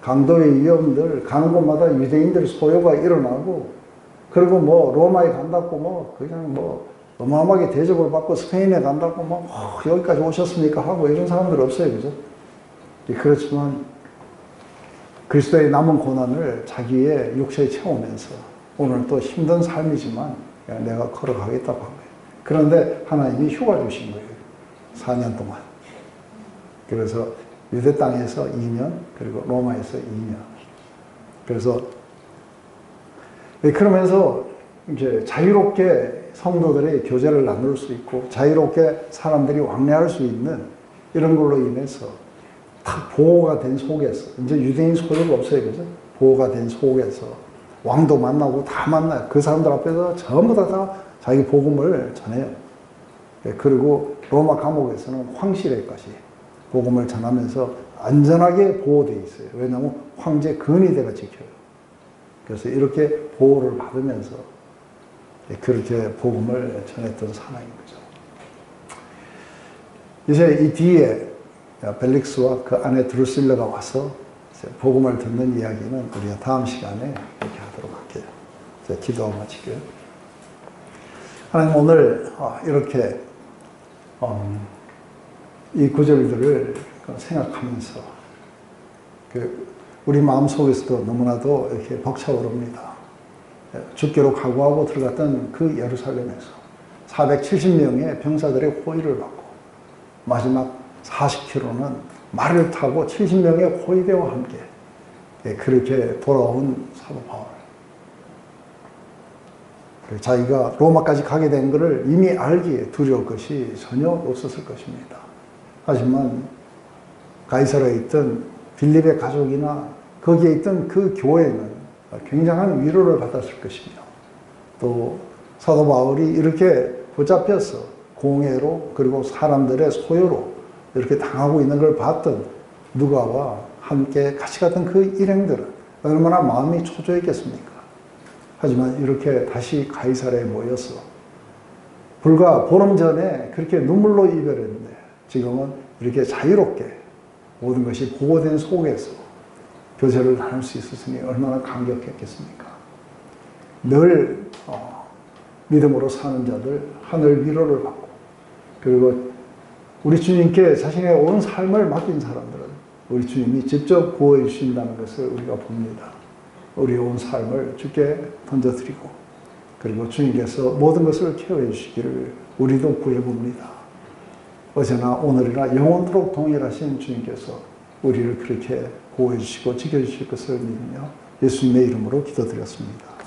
강도의 위험들, 가는 곳마다 유대인들 소요가 일어나고, 그리고 뭐 로마에 간다고 뭐 그냥 뭐 어마어마하게 대접을 받고 스페인에 간다고 뭐 여기까지 오셨습니까 하고 이런 사람들 없어요. 그죠? 그렇지만 그리스도의 남은 고난을 자기의 육체에 채우면서 오늘 또 힘든 삶이지만 내가 걸어가겠다고 한 거예요. 그런데 하나님이 휴가 주신 거예요. 4년 동안. 그래서 유대 땅에서 2년, 그리고 로마에서 2년. 그래서 그러면서 이제 자유롭게 성도들의 교제를 나눌 수 있고 자유롭게 사람들이 왕래할 수 있는 이런 걸로 인해서 다 보호가 된 속에서 이제 유대인 소유가 없어요. 그죠? 보호가 된 속에서 왕도 만나고 다 만나요. 그 사람들 앞에서 전부 다 자기 복음을 전해요. 그리고 로마 감옥에서는 황실에까지 복음을 전하면서 안전하게 보호되어 있어요. 왜냐하면 황제 근위대가 지켜요. 그래서 이렇게 보호를 받으면서 그렇게 복음을 전했던 사람인 거죠. 이제 이 뒤에 벨릭스와 그 아내 드루실라가 와서 복음을 듣는 이야기는 우리가 다음 시간에 이렇게 하도록 할게요. 제가 기도하고 마칠게요. 하나님 오늘 이렇게 이 구절들을 생각하면서 우리 마음속에서도 너무나도 이렇게 벅차오릅니다. 죽기로 각오하고 들어갔던 그 예루살렘에서 470명의 병사들의 호위를 받고 마지막 40km는 말을 타고 70명의 호위대와 함께 그렇게 돌아온 사도 바울. 자기가 로마까지 가게 된 것을 이미 알기에 두려울 것이 전혀 없었을 것입니다. 하지만 가이사라에 있던 빌립의 가족이나 거기에 있던 그 교회는 굉장한 위로를 받았을 것이며 또 사도 바울이 이렇게 붙잡혀서 공회로 그리고 사람들의 소요로 이렇게 당하고 있는 걸 봤던 누가와 함께 같이 갔던 그 일행들은 얼마나 마음이 초조했겠습니까? 하지만 이렇게 다시 가이사라에 모여서 불과 보름 전에 그렇게 눈물로 이별했는데 지금은 이렇게 자유롭게 모든 것이 보호된 속에서 교제를 나눌 수 있었으니 얼마나 감격했겠습니까? 늘 믿음으로 사는 자들 하늘 위로를 받고, 그리고 우리 주님께 자신의 온 삶을 맡긴 사람들은 우리 주님이 직접 구원해 주신다는 것을 우리가 봅니다. 우리의 온 삶을 주께 던져드리고, 그리고 주님께서 모든 것을 케어해 주시기를 우리도 구해봅니다. 어제나 오늘이나 영원토록 동일하신 주님께서 우리를 그렇게 보호해 주시고 지켜주실 것을 믿으며 예수님의 이름으로 기도드렸습니다.